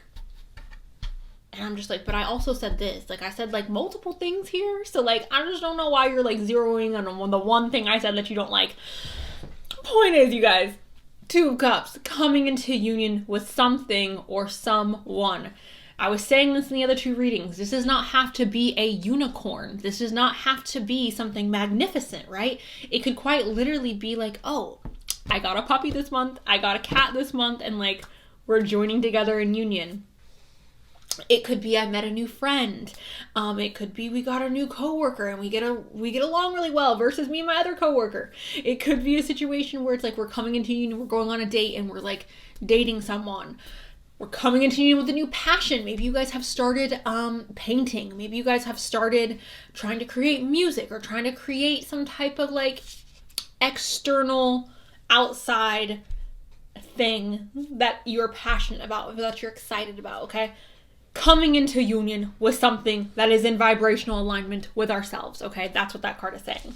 and I'm just like, but I also said this. Like, I said, like, multiple things here. So, like, I just don't know why you're, like, zeroing on the one thing I said that you don't like. Point is, you guys, 2 of Cups, coming into union with something or someone. I was saying this in the other 2 readings. This does not have to be a unicorn. This does not have to be something magnificent, right? It could quite literally be like, oh, I got a puppy this month. I got a cat this month. And, like, we're joining together in union. It could be I met a new friend. It could be we got a new coworker and we get along really well versus me and my other coworker. It could be a situation where it's like we're coming into union, we're going on a date and we're like dating someone. We're coming into union with a new passion. Maybe you guys have started painting. Maybe you guys have started trying to create music or trying to create some type of like external outside thing that you're passionate about, that you're excited about, okay? Coming into union with something that is in vibrational alignment with ourselves, okay? That's what that card is saying.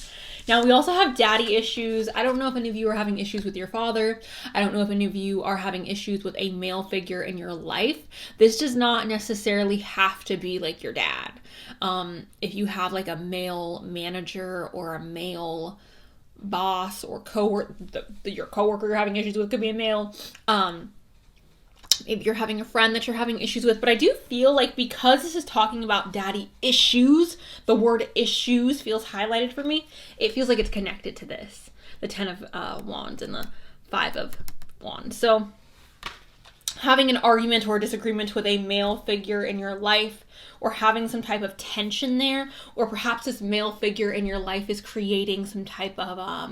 Now, we also have daddy issues. I don't know if any of you are having issues with your father. I don't know if any of you are having issues with a male figure in your life. This does not necessarily have to be like your dad. If you have like a male manager or a male boss or your coworker you're having issues with could be a male. If you're having a friend that you're having issues with. But I do feel like because this is talking about daddy issues, the word issues feels highlighted for me. It feels like it's connected to this. The 10 of Wands and the 5 of Wands. So having an argument or a disagreement with a male figure in your life, or having some type of tension there, or perhaps this male figure in your life is creating some type of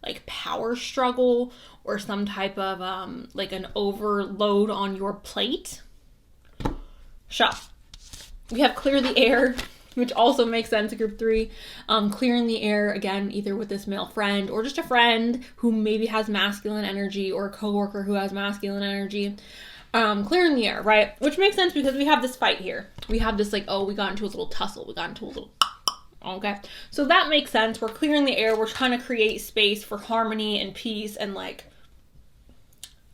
like power struggle, or some type of like an overload on your plate. So we have clear the air, which also makes sense in group 3. Clearing the air, again, either with this male friend or just a friend who maybe has masculine energy, or a coworker who has masculine energy. Clearing the air, right? Which makes sense because we have this fight here. We have this like, oh, we got into a little tussle. We got into a little... Okay. So that makes sense. We're clearing the air. We're trying to create space for harmony and peace, and like,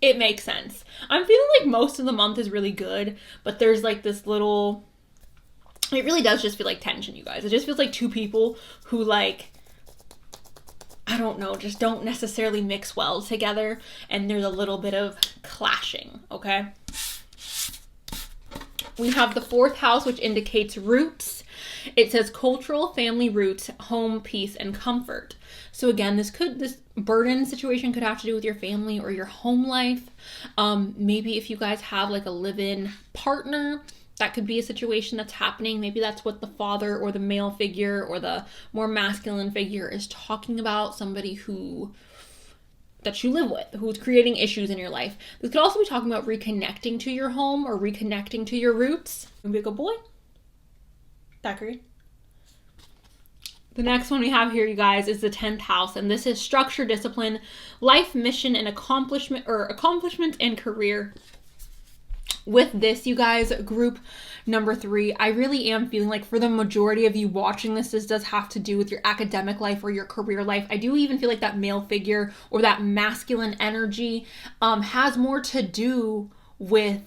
it makes sense. I'm feeling like most of the month is really good, but there's like this little... It really does just feel like tension, you guys. It just feels like two people who like... I don't know, just don't necessarily mix well together, and there's a little bit of clashing, okay? We have the 4th house, which indicates roots. It says cultural, family roots, home, peace, and comfort. So again, this burden situation could have to do with your family or your home life. Maybe if you guys have like a live-in partner, that could be a situation that's happening. Maybe that's what the father or the male figure or the more masculine figure is talking about. Somebody that you live with, who's creating issues in your life. This could also be talking about reconnecting to your home or reconnecting to your roots. You be a good boy. Thackeray. The next one we have here, you guys, is the 10th house, and this is structure, discipline, life, mission, and accomplishment and career. With this, you guys, group number 3, I really am feeling like for the majority of you watching this does have to do with your academic life or your career life. I do even feel like that male figure or that masculine energy has more to do with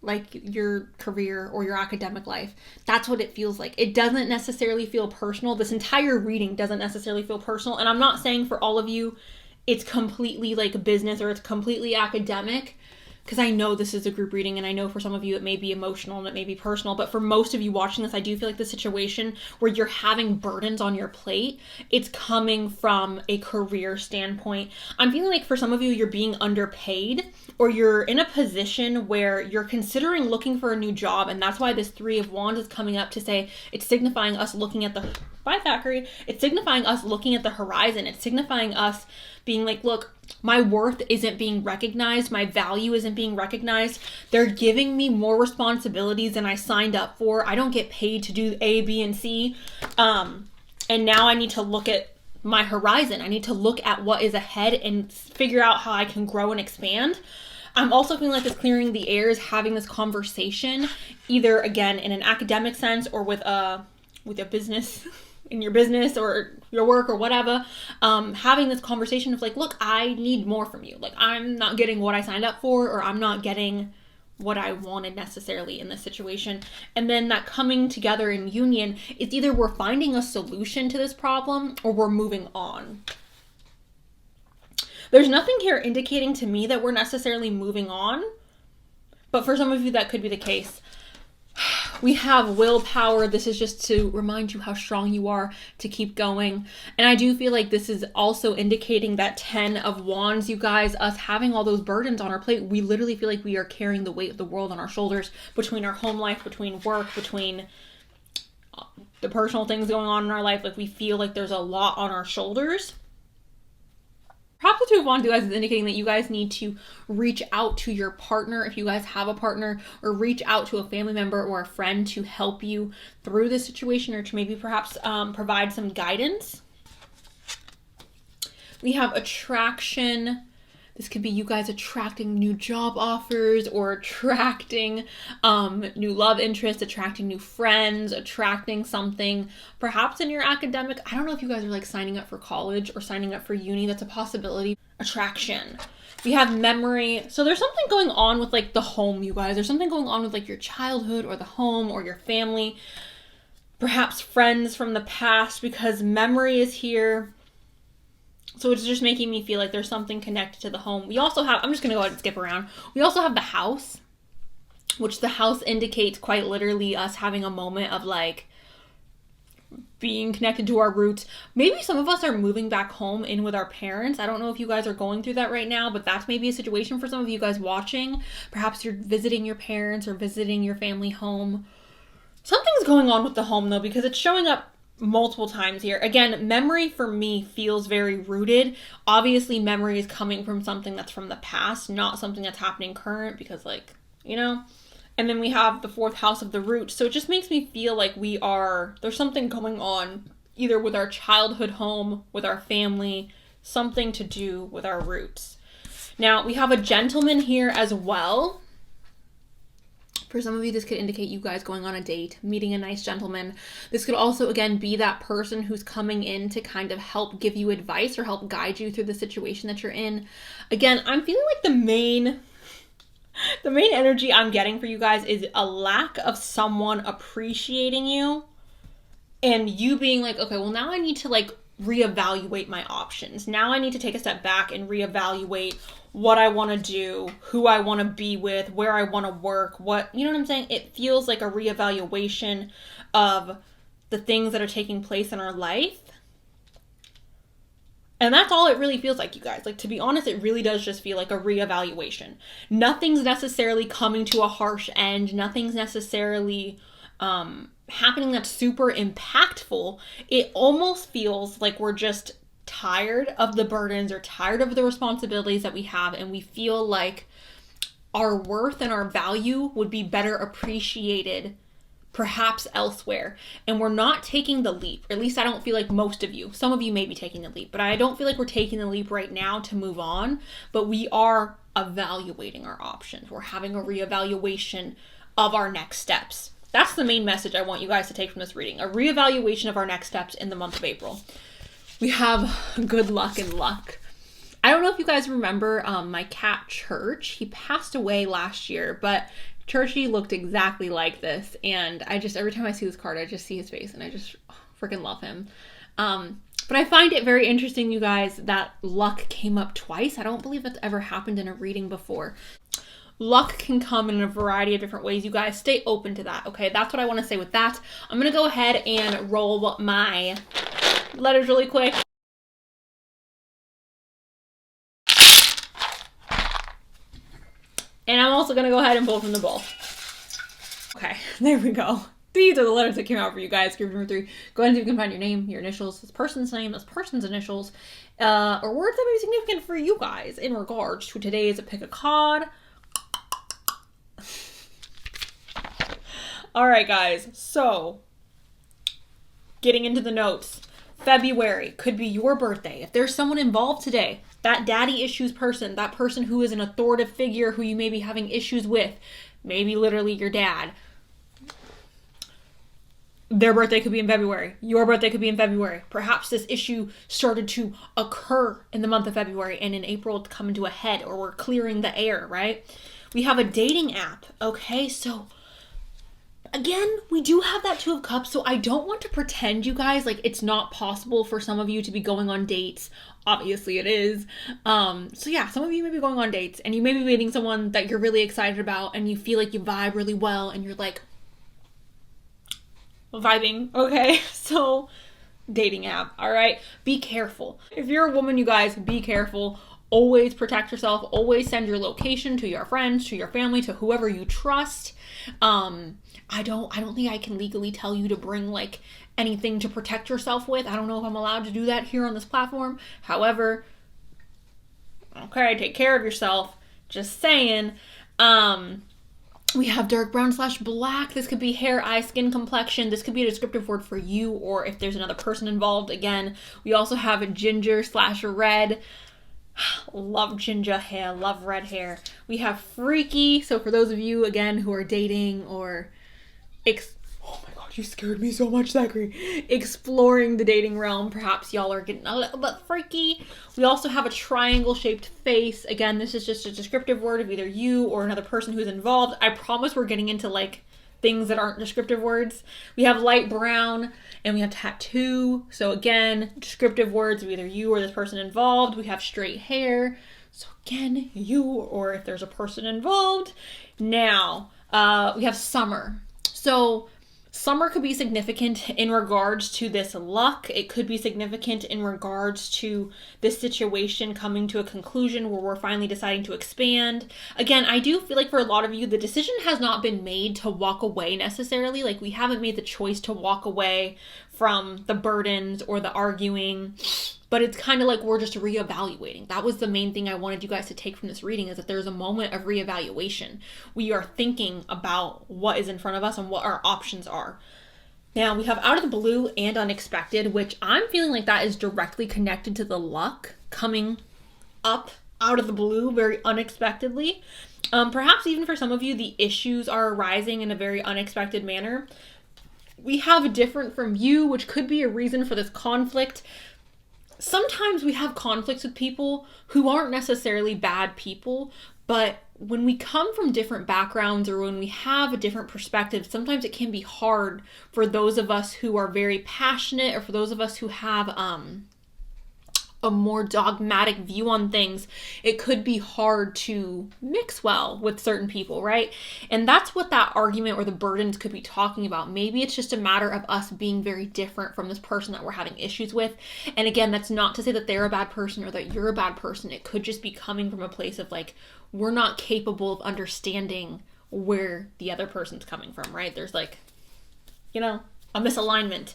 like your career or your academic life. That's what it feels like. It doesn't necessarily feel personal. This entire reading doesn't necessarily feel personal. And I'm not saying for all of you it's completely like business or it's completely academic, because I know this is a group reading, and I know for some of you it may be emotional and it may be personal, but for most of you watching this, I do feel like the situation where you're having burdens on your plate, it's coming from a career standpoint. I'm feeling like for some of you, you're being underpaid, or you're in a position where you're considering looking for a new job, and that's why this 3 of Wands is coming up to say it's signifying us looking at the... Bye, Thackeray. It's signifying us looking at the horizon. It's signifying us being like, look, my worth isn't being recognized. My value isn't being recognized. They're giving me more responsibilities than I signed up for. I don't get paid to do A, B, and C. And now I need to look at my horizon. I need to look at what is ahead and figure out how I can grow and expand. I'm also feeling like this clearing the air is having this conversation, either again in an academic sense or with a business, in your business or your work or whatever, having this conversation of like, look, I need more from you. Like, I'm not getting what I signed up for, or I'm not getting what I wanted necessarily in this situation. And then that coming together in union is either we're finding a solution to this problem or we're moving on. There's nothing here indicating to me that we're necessarily moving on, but for some of you that could be the case. We have willpower. This is just to remind you how strong you are to keep going. And I do feel like this is also indicating that 10 of Wands, you guys, us having all those burdens on our plate, we literally feel like we are carrying the weight of the world on our shoulders, between our home life, between work, between the personal things going on in our life. Like, we feel like there's a lot on our shoulders. Perhaps the 2 of Wands, you guys, is indicating that you guys need to reach out to your partner, if you guys have a partner, or reach out to a family member or a friend to help you through this situation, or to maybe perhaps provide some guidance. We have attraction. This could be you guys attracting new job offers, or attracting new love interests, attracting new friends, attracting something perhaps in your academic. I don't know if you guys are like signing up for college or signing up for uni. That's a possibility. Attraction. We have memory. So there's something going on with like the home, you guys. There's something going on with like your childhood or the home or your family. Perhaps friends from the past, because memory is here. So it's just making me feel like there's something connected to the home. We also have, I'm just going to go ahead and skip around. We also have the house, which the house indicates quite literally us having a moment of like being connected to our roots. Maybe some of us are moving back home in with our parents. I don't know if you guys are going through that right now, but that's maybe a situation for some of you guys watching. Perhaps you're visiting your parents or visiting your family home. Something's going on with the home though, because it's showing up multiple times here. Again, memory for me feels very rooted. Obviously, memory is coming from something that's from the past, not something that's happening current, because like, you know. And then we have the 4th house of the root. So it just makes me feel like there's something going on either with our childhood home, with our family, something to do with our roots. Now, we have a gentleman here as well. For some of you, this could indicate you guys going on a date, meeting a nice gentleman. This could also, again, be that person who's coming in to kind of help give you advice or help guide you through the situation that you're in. Again, I'm feeling like the main energy I'm getting for you guys is a lack of someone appreciating you and you being like, okay, well, now I need to like reevaluate my options. Now I need to take a step back and reevaluate what I want to do, who I want to be with, where I want to work, you know what I'm saying? It feels like a reevaluation of the things that are taking place in our life. And that's all it really feels like, you guys. Like, to be honest, it really does just feel like a reevaluation. Nothing's necessarily coming to a harsh end. Nothing's necessarily happening that's super impactful. It almost feels like we're just tired of the burdens or tired of the responsibilities that we have, and we feel like our worth and our value would be better appreciated perhaps elsewhere, and we're not taking the leap. Or at least I don't feel like most of you. Some of you may be taking the leap, but I don't feel like we're taking the leap right now to move on, but we are evaluating our options. We're having a reevaluation of our next steps. That's the main message I want you guys to take from this reading. A reevaluation of our next steps in the month of April. We have good luck and luck. I don't know if you guys remember my cat Church. He passed away last year, but Churchy looked exactly like this, and I just, every time I see this card, I just see his face, and I just freaking love him. But I find it very interesting, you guys, that luck came up twice. I don't believe that's ever happened in a reading before. Luck can come in a variety of different ways. You guys stay open to that, okay? That's what I want to say with that. I'm going to go ahead and roll my letters really quick. And I'm also going to go ahead and pull from the bowl. Okay, there we go. These are the letters that came out for you guys. Group number 3. Go ahead and see if you can find your name, your initials, this person's name, this person's initials, or words that may be significant for you guys in regards to today's pick a card. All right, guys. So, getting into the notes. February could be your birthday. If there's someone involved today, that daddy issues person, that person who is an authoritative figure who you may be having issues with, maybe literally your dad, their birthday could be in February. Your birthday could be in February. Perhaps this issue started to occur in the month of February, and in April it's coming to a head, or we're clearing the air, right? We have a dating app. Okay, so again, we do have that 2 of Cups, so I don't want to pretend, you guys, like it's not possible for some of you to be going on dates. Obviously it is. So yeah, some of you may be going on dates, and you may be meeting someone that you're really excited about, and you feel like you vibe really well, and you're like vibing, okay? So dating app, all right? Be careful. If you're a woman, you guys, be careful. Always protect yourself. Always send your location to your friends, to your family, to whoever you trust. I don't think I can legally tell you to bring like anything to protect yourself with. I don't know if I'm allowed to do that here on this platform. However, okay, take care of yourself. Just saying. We have dark brown / black. This could be hair, eye, skin complexion. This could be a descriptive word for you, or if there's another person involved. Again, we also have ginger / red. Love ginger hair, love red hair. We have freaky. So for those of you, again, who are dating or oh my god, you scared me so much, Zachary. Exploring the dating realm. Perhaps y'all are getting a little bit freaky. We also have a triangle-shaped face. Again, this is just a descriptive word of either you or another person who's involved. I promise we're getting into like things that aren't descriptive words. We have light brown, and we have tattoo. So again, descriptive words of either you or this person involved. We have straight hair. So again, you or if there's a person involved. Now, we have summer. So Summer could be significant in regards to this luck. It could be significant in regards to this situation coming to a conclusion where we're finally deciding to expand. Again, I do feel like for a lot of you, the decision has not been made to walk away necessarily. Like, we haven't made the choice to walk away from the burdens or the arguing, but it's kind of like we're just reevaluating. That was the main thing I wanted you guys to take from this reading, is that there's a moment of reevaluation. We are thinking about what is in front of us and what our options are. Now, we have out of the blue and unexpected, which I'm feeling like that is directly connected to the luck coming up out of the blue very unexpectedly. Perhaps even for some of you, the issues are arising in a very unexpected manner. We have different from you, which could be a reason for this conflict. Sometimes we have conflicts with people who aren't necessarily bad people, but when we come from different backgrounds or when we have a different perspective, sometimes it can be hard for those of us who are very passionate, or for those of us who have a more dogmatic view on things. It could be hard to mix well with certain people, right? And that's what that argument or the burdens could be talking about. Maybe it's just a matter of us being very different from this person that we're having issues with. And again, that's not to say that they're a bad person or that you're a bad person. It could just be coming from a place of like, we're not capable of understanding where the other person's coming from, right? There's like, you know, a misalignment.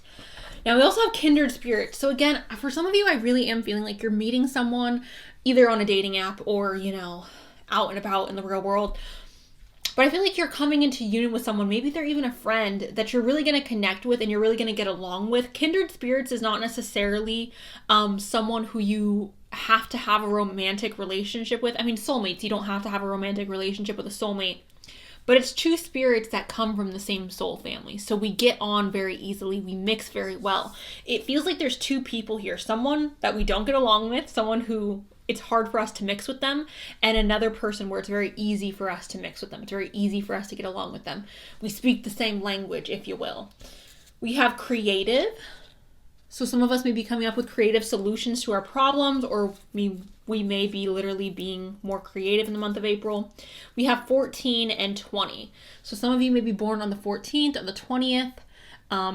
Now, we also have kindred spirits. So again, for some of you, I really am feeling like you're meeting someone either on a dating app or, you know, out and about in the real world. But I feel like you're coming into union with someone, maybe they're even a friend that you're really going to connect with and you're really going to get along with. Kindred spirits is not necessarily someone who you have to have a romantic relationship with. I mean, soulmates, you don't have to have a romantic relationship with a soulmate. But it's two spirits that come from the same soul family. So we get on very easily. We mix very well. It feels like there's two people here. Someone that we don't get along with, someone who it's hard for us to mix with them, and another person where it's very easy for us to mix with them. It's very easy for us to get along with them. We speak the same language, if you will. We have creative. So some of us may be coming up with creative solutions to our problems, or we may be literally being more creative in the month of April. We have 14 and 20. So some of you may be born on the 14th or the 20th.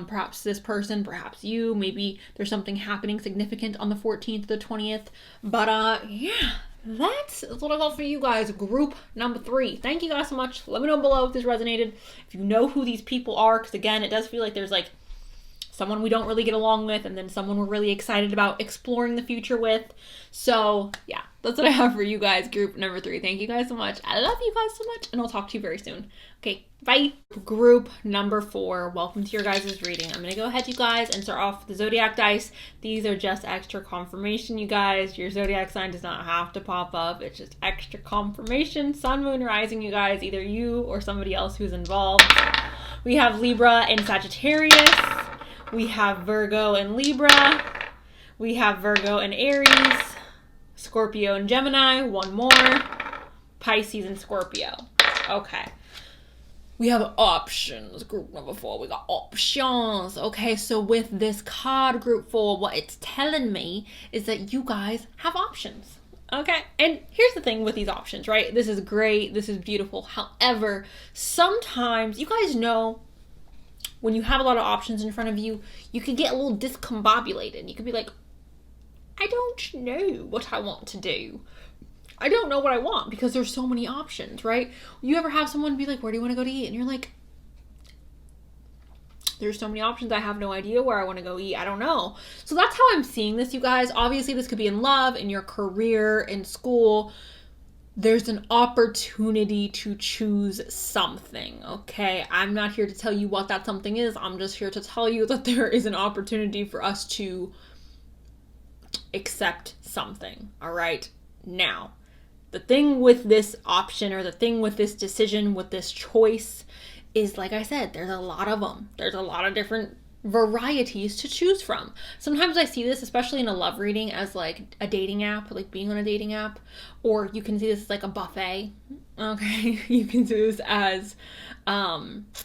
Perhaps this person, perhaps you, maybe there's something happening significant on the 14th or the 20th. But yeah, that's what I got for you guys. Group number 3. Thank you guys so much. Let me know below if this resonated. If you know who these people are, because again, it does feel like there's like someone we don't really get along with, and then someone we're really excited about exploring the future with. So yeah, that's what I have for you guys, group number 3. Thank you guys so much. I love you guys so much, and I'll talk to you very soon. Okay, bye. Group number 4, welcome to your guys' reading. I'm going to go ahead, you guys, and start off with the zodiac dice. These are just extra confirmation, you guys. Your zodiac sign does not have to pop up. It's just extra confirmation. Sun, moon, rising, you guys, either you or somebody else who's involved. We have Libra and Sagittarius. We have Virgo and Libra. We have Virgo and Aries. Scorpio and Gemini. One more. Pisces and Scorpio. Okay. We have options. Group number 4. We got options. Okay, so with this card, group 4, what it's telling me is that you guys have options. Okay, and here's the thing with these options, right? This is great. This is beautiful. However, sometimes, you guys know, when you have a lot of options in front of you, you can get a little discombobulated. You could be like, I don't know what I want to do. I don't know what I want because there's so many options, right? You ever have someone be like, where do you want to go to eat? And you're like, there's so many options. I have no idea where I want to go eat. I don't know. So that's how I'm seeing this, you guys. Obviously, this could be in love, in your career, in school. There's an opportunity to choose something, okay? I'm not here to tell you what that something is. I'm just here to tell you that there is an opportunity for us to accept something, all right? Now, the thing with this option, or the thing with this decision, with this choice, is, like I said, there's a lot of them. There's a lot of different varieties to choose from. Sometimes I see this, especially in a love reading, as like a dating app, like being on a dating app, or you can see this as like a buffet. Okay, you can see this as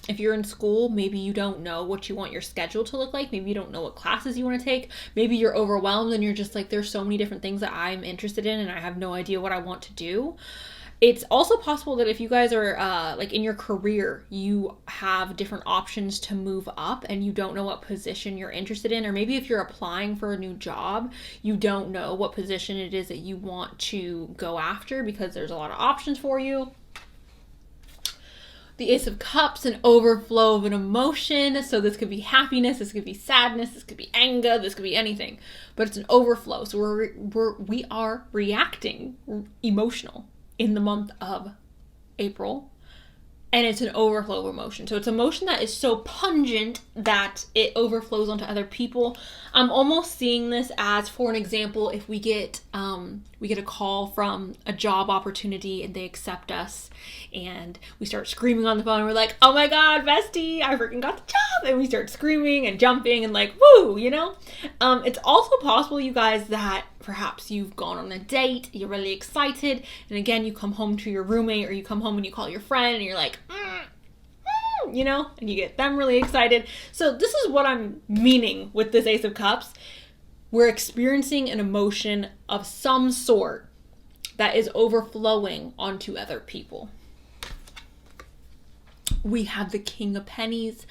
if you're in school, maybe you don't know what you want your schedule to look like. Maybe you don't know what classes you want to take. Maybe you're overwhelmed and you're just like, there's so many different things that I'm interested in and I have no idea what I want to do. It's also possible that if you guys are like in your career, you have different options to move up and you don't know what position you're interested in. Or maybe if you're applying for a new job, you don't know what position it is that you want to go after because there's a lot of options for you. The Ace of Cups, an overflow of an emotion. So this could be happiness, this could be sadness, this could be anger, this could be anything. But it's an overflow. So we are reacting emotional in the month of April. And it's an overflow of emotion. So it's emotion that is so pungent that it overflows onto other people. I'm almost seeing this as, for an example, if we get a call from a job opportunity and they accept us and we start screaming on the phone and we're like, oh my God, bestie, I freaking got the job. And we start screaming and jumping and like, woo, you know? It's also possible, you guys, that perhaps you've gone on a date, you're really excited, and again, you come home to your roommate or you come home and you call your friend and you're like, you know, and you get them really excited. So this is what I'm meaning with this Ace of Cups. We're experiencing an emotion of some sort that is overflowing onto other people. We have the King of Pennies.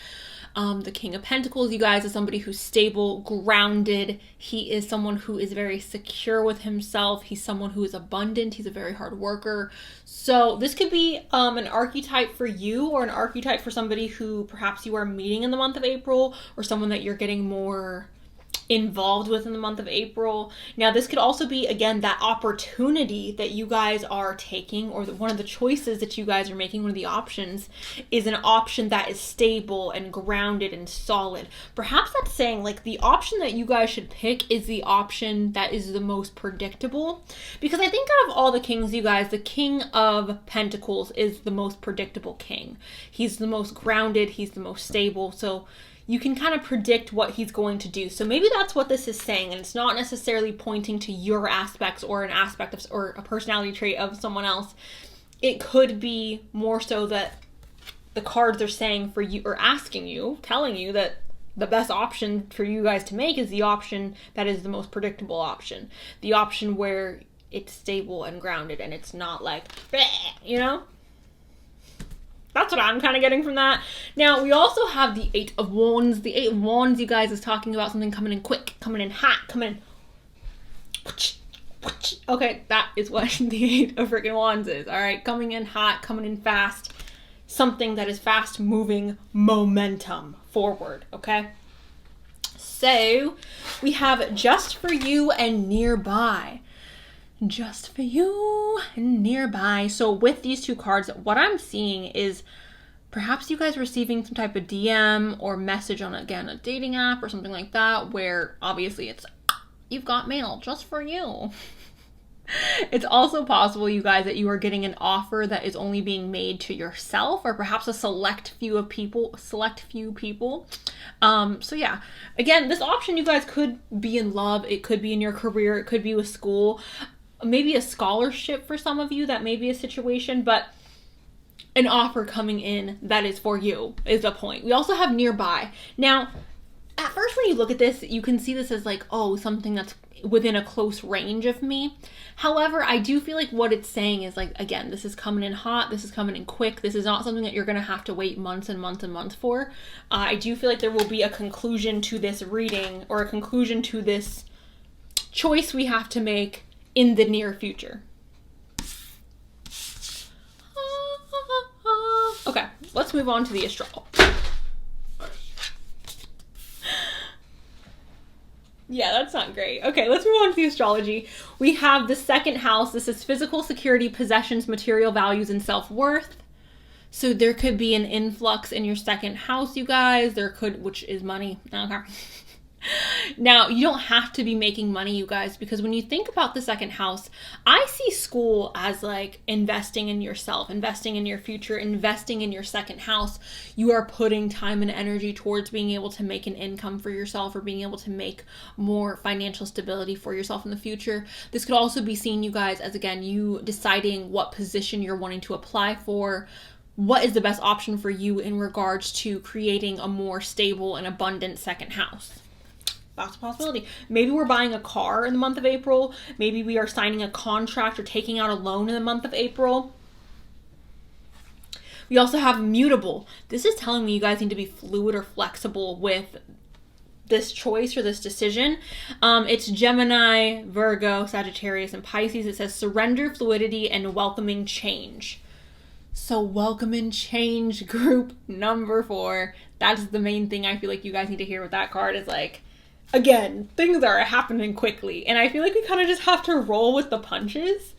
The King of Pentacles, you guys, is somebody who's stable, grounded. He is someone who is very secure with himself. He's someone who is abundant. He's a very hard worker. So this could be an archetype for you or an archetype for somebody who perhaps you are meeting in the month of April or someone that you're getting more involved with in the month of April. Now, this could also be, again, that opportunity that you guys are taking, or one of the choices that you guys are making. One of the options is an option that is stable and grounded and solid. Perhaps that's saying like the option that you guys should pick is the option that is the most predictable, because I think out of all the kings, you guys, the King of Pentacles is the most predictable king. He's the most grounded, he's the most stable, so you can kind of predict what he's going to do. So maybe that's what this is saying, and it's not necessarily pointing to your aspects or an aspect of or a personality trait of someone else. It could be more so that the cards are saying for you, or asking you, telling you that the best option for you guys to make is the option that is the most predictable option. The option where it's stable and grounded and it's not like, you know? That's what I'm kind of getting from that. Now, we also have the Eight of Wands. The Eight of Wands, you guys, is talking about something coming in quick, coming in hot, coming in... Okay, that is what the Eight of freaking Wands is, all right? Coming in hot, coming in fast. Something that is fast-moving momentum forward, okay? So, we have Just For You and Nearby. Just for you and nearby. So with these two cards, what I'm seeing is perhaps you guys receiving some type of DM or message on, again, a dating app or something like that, where obviously it's, you've got mail just for you. It's also possible, you guys, that you are getting an offer that is only being made to yourself or perhaps a select few people. So yeah, again, this option, you guys, could be in love. It could be in your career. It could be with school. Maybe a scholarship for some of you, that may be a situation, but an offer coming in that is for you is the point. We also have Nearby. Now, at first when you look at this, you can see this as like, oh, something that's within a close range of me. However, I do feel like what it's saying is like, again, this is coming in hot, this is coming in quick, this is not something that you're going to have to wait months and months and months for. I do feel like there will be a conclusion to this reading, or a conclusion to this choice we have to make in the near future. Okay, let's move on to the astrology. Yeah, that's not great. Okay, let's move on to the astrology. We have the second house. This is physical security, possessions, material values, and self-worth. So there could be an influx in your second house, you guys. There could, which is money. Okay. Now, you don't have to be making money, you guys, because when you think about the second house, I see school as like investing in yourself, investing in your future, investing in your second house. You are putting time and energy towards being able to make an income for yourself, or being able to make more financial stability for yourself in the future. This could also be seen, you guys, as, again, you deciding what position you're wanting to apply for. What is the best option for you in regards to creating a more stable and abundant second house? That's a possibility. Maybe we're buying a car in the month of April. Maybe we are signing a contract or taking out a loan in the month of April. We also have mutable. This is telling me you guys need to be fluid or flexible with this choice or this decision. It's Gemini, Virgo, Sagittarius, and Pisces. It says surrender, fluidity, and welcoming change. So welcoming change, group number 4. That's the main thing I feel like you guys need to hear with that card is like, again, things are happening quickly. And I feel like we kind of just have to roll with the punches.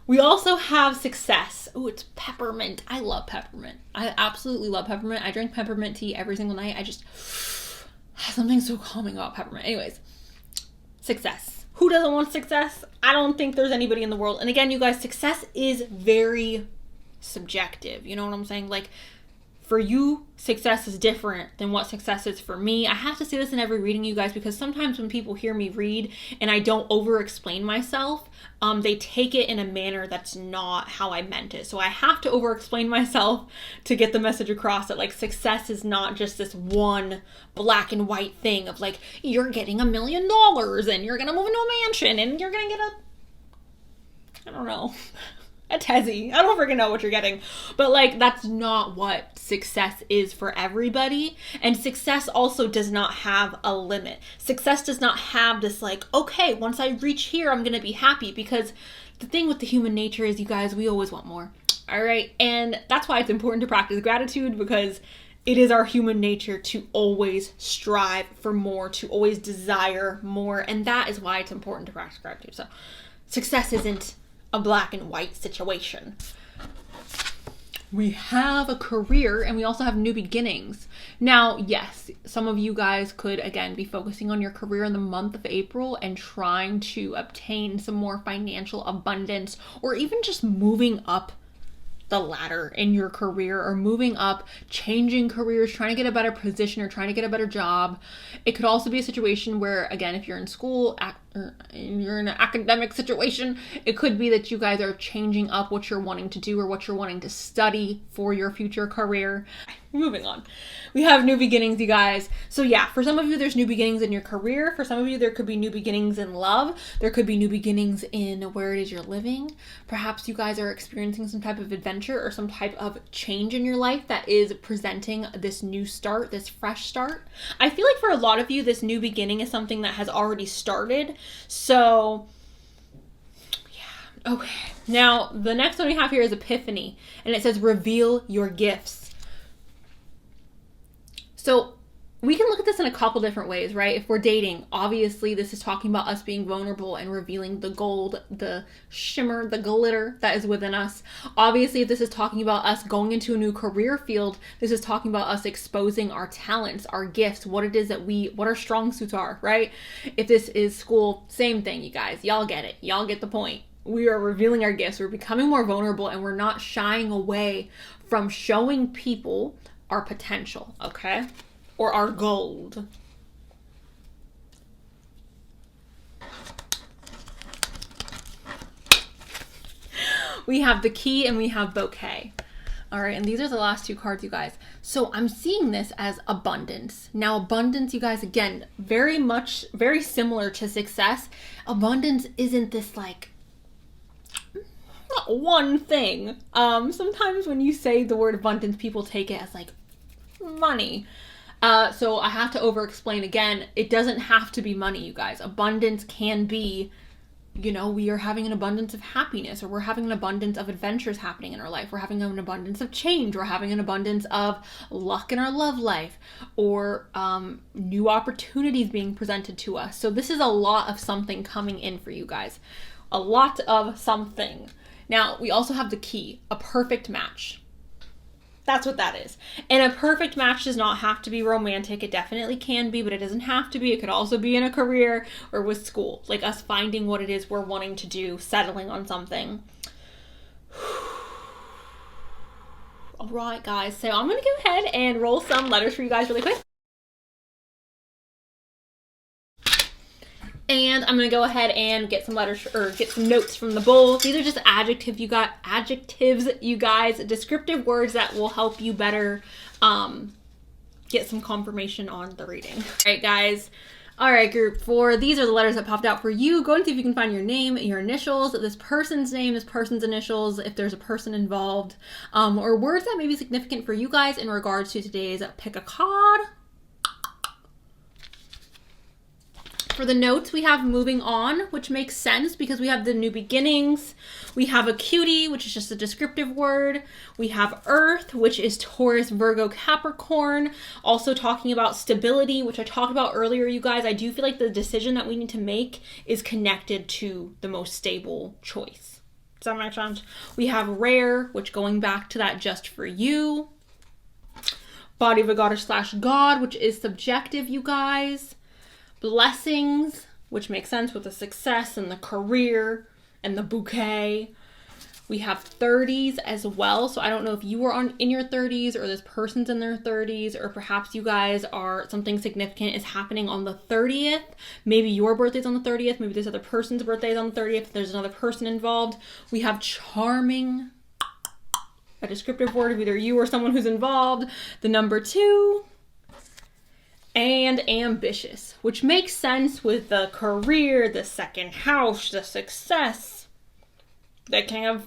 We also have success. Oh, it's peppermint. I love peppermint. I absolutely love peppermint. I drink peppermint tea every single night. I just, something so calming about peppermint. Anyways, success. Who doesn't want success? I don't think there's anybody in the world. And again, you guys, success is very subjective. You know what I'm saying? Like, for you, success is different than what success is for me. I have to say this in every reading, you guys, because sometimes when people hear me read and I don't over-explain myself, they take it in a manner that's not how I meant it. So I have to over-explain myself to get the message across that, like, success is not just this one black and white thing of, like, you're getting $1 million and you're going to move into a mansion and you're going to get I don't know, a tezzy. I don't freaking know what you're getting. But, like, that's not what success is for everybody. And success also does not have a limit. Success does not have this, like, okay, once I reach here, I'm going to be happy. Because the thing with the human nature is, you guys, we always want more. All right? And that's why it's important to practice gratitude, because it is our human nature to always strive for more, to always desire more. And that is why it's important to practice gratitude. So success isn't a black and white situation. We have a career, and we also have new beginnings. Now, yes, some of you guys could, again, be focusing on your career in the month of April and trying to obtain some more financial abundance, or even just moving up the ladder in your career, or moving up, changing careers, trying to get a better position or trying to get a better job. It could also be a situation where, again, if you're in school or you're in an academic situation, it could be that you guys are changing up what you're wanting to do or what you're wanting to study for your future career. Moving on. We have new beginnings, you guys. So yeah, for some of you, there's new beginnings in your career. For some of you, there could be new beginnings in love. There could be new beginnings in where it is you're living. Perhaps you guys are experiencing some type of adventure or some type of change in your life that is presenting this new start, this fresh start. I feel like for a lot of you, this new beginning is something that has already started. So yeah, okay. Now, the next one we have here is Epiphany, and it says reveal your gifts. So we can look at this in a couple different ways, right? If we're dating, obviously this is talking about us being vulnerable and revealing the gold, the shimmer, the glitter that is within us. Obviously, if this is talking about us going into a new career field, this is talking about us exposing our talents, our gifts, what it is that what our strong suits are, right? If this is school, same thing, you guys. Y'all get it. Y'all get the point. We are revealing our gifts. We're becoming more vulnerable, and we're not shying away from showing people our potential, okay? Or our gold. We have the key and we have bouquet. All right, and these are the last two cards, you guys. So I'm seeing this as abundance. Now, abundance, you guys, again, very similar to success. Abundance isn't this, like, not one thing. Sometimes when you say the word abundance, people take it as, like, money. So I have to over-explain again. It doesn't have to be money, you guys. Abundance can be, you know, we are having an abundance of happiness, or we're having an abundance of adventures happening in our life. We're having an abundance of change. We're having an abundance of luck in our love life, or new opportunities being presented to us. So this is a lot of something coming in for you guys. A lot of something. Now, we also have the key, a perfect match. That's what that is. And a perfect match does not have to be romantic. It definitely can be, but it doesn't have to be. It could also be in a career or with school. Like us finding what it is we're wanting to do, settling on something. All right, guys. So I'm going to go ahead and roll some letters for you guys really quick. And I'm going to go ahead and get some letters, or get some notes from the bowl. These are just adjectives, you guys, descriptive words that will help you better get some confirmation on the reading. All right, guys. All right, group 4. These are the letters that popped out for you. Go and see if you can find your name, your initials, this person's name, this person's initials, if there's a person involved, or words that may be significant for you guys in regards to today's pick a card. For the notes, we have moving on, which makes sense because we have the new beginnings. We have a cutie, which is just a descriptive word. We have earth, which is Taurus, Virgo, Capricorn. Also talking about stability, which I talked about earlier, you guys. I do feel like the decision that we need to make is connected to the most stable choice. Does that make sense? We have rare, which going back to that just for you. Body of a goddess / god, which is subjective, you guys. Blessings, which makes sense with the success and the career and the bouquet. We have 30s as well. So I don't know if you are in your 30s or this person's in their 30s, or perhaps you guys are, something significant is happening on the 30th. Maybe your birthday's on the 30th. Maybe this other person's birthday is on the 30th. There's another person involved. We have charming, a descriptive word of either you or someone who's involved. The number 2. And ambitious, which makes sense with the career, the second house, the success, that kind of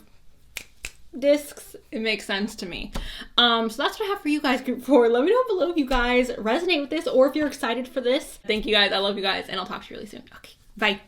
discs. It makes sense to me. So that's what I have for you guys, group 4. Let me know below if you guys resonate with this or if you're excited for this. Thank you guys. I love you guys, and I'll talk to you really soon. Okay, bye.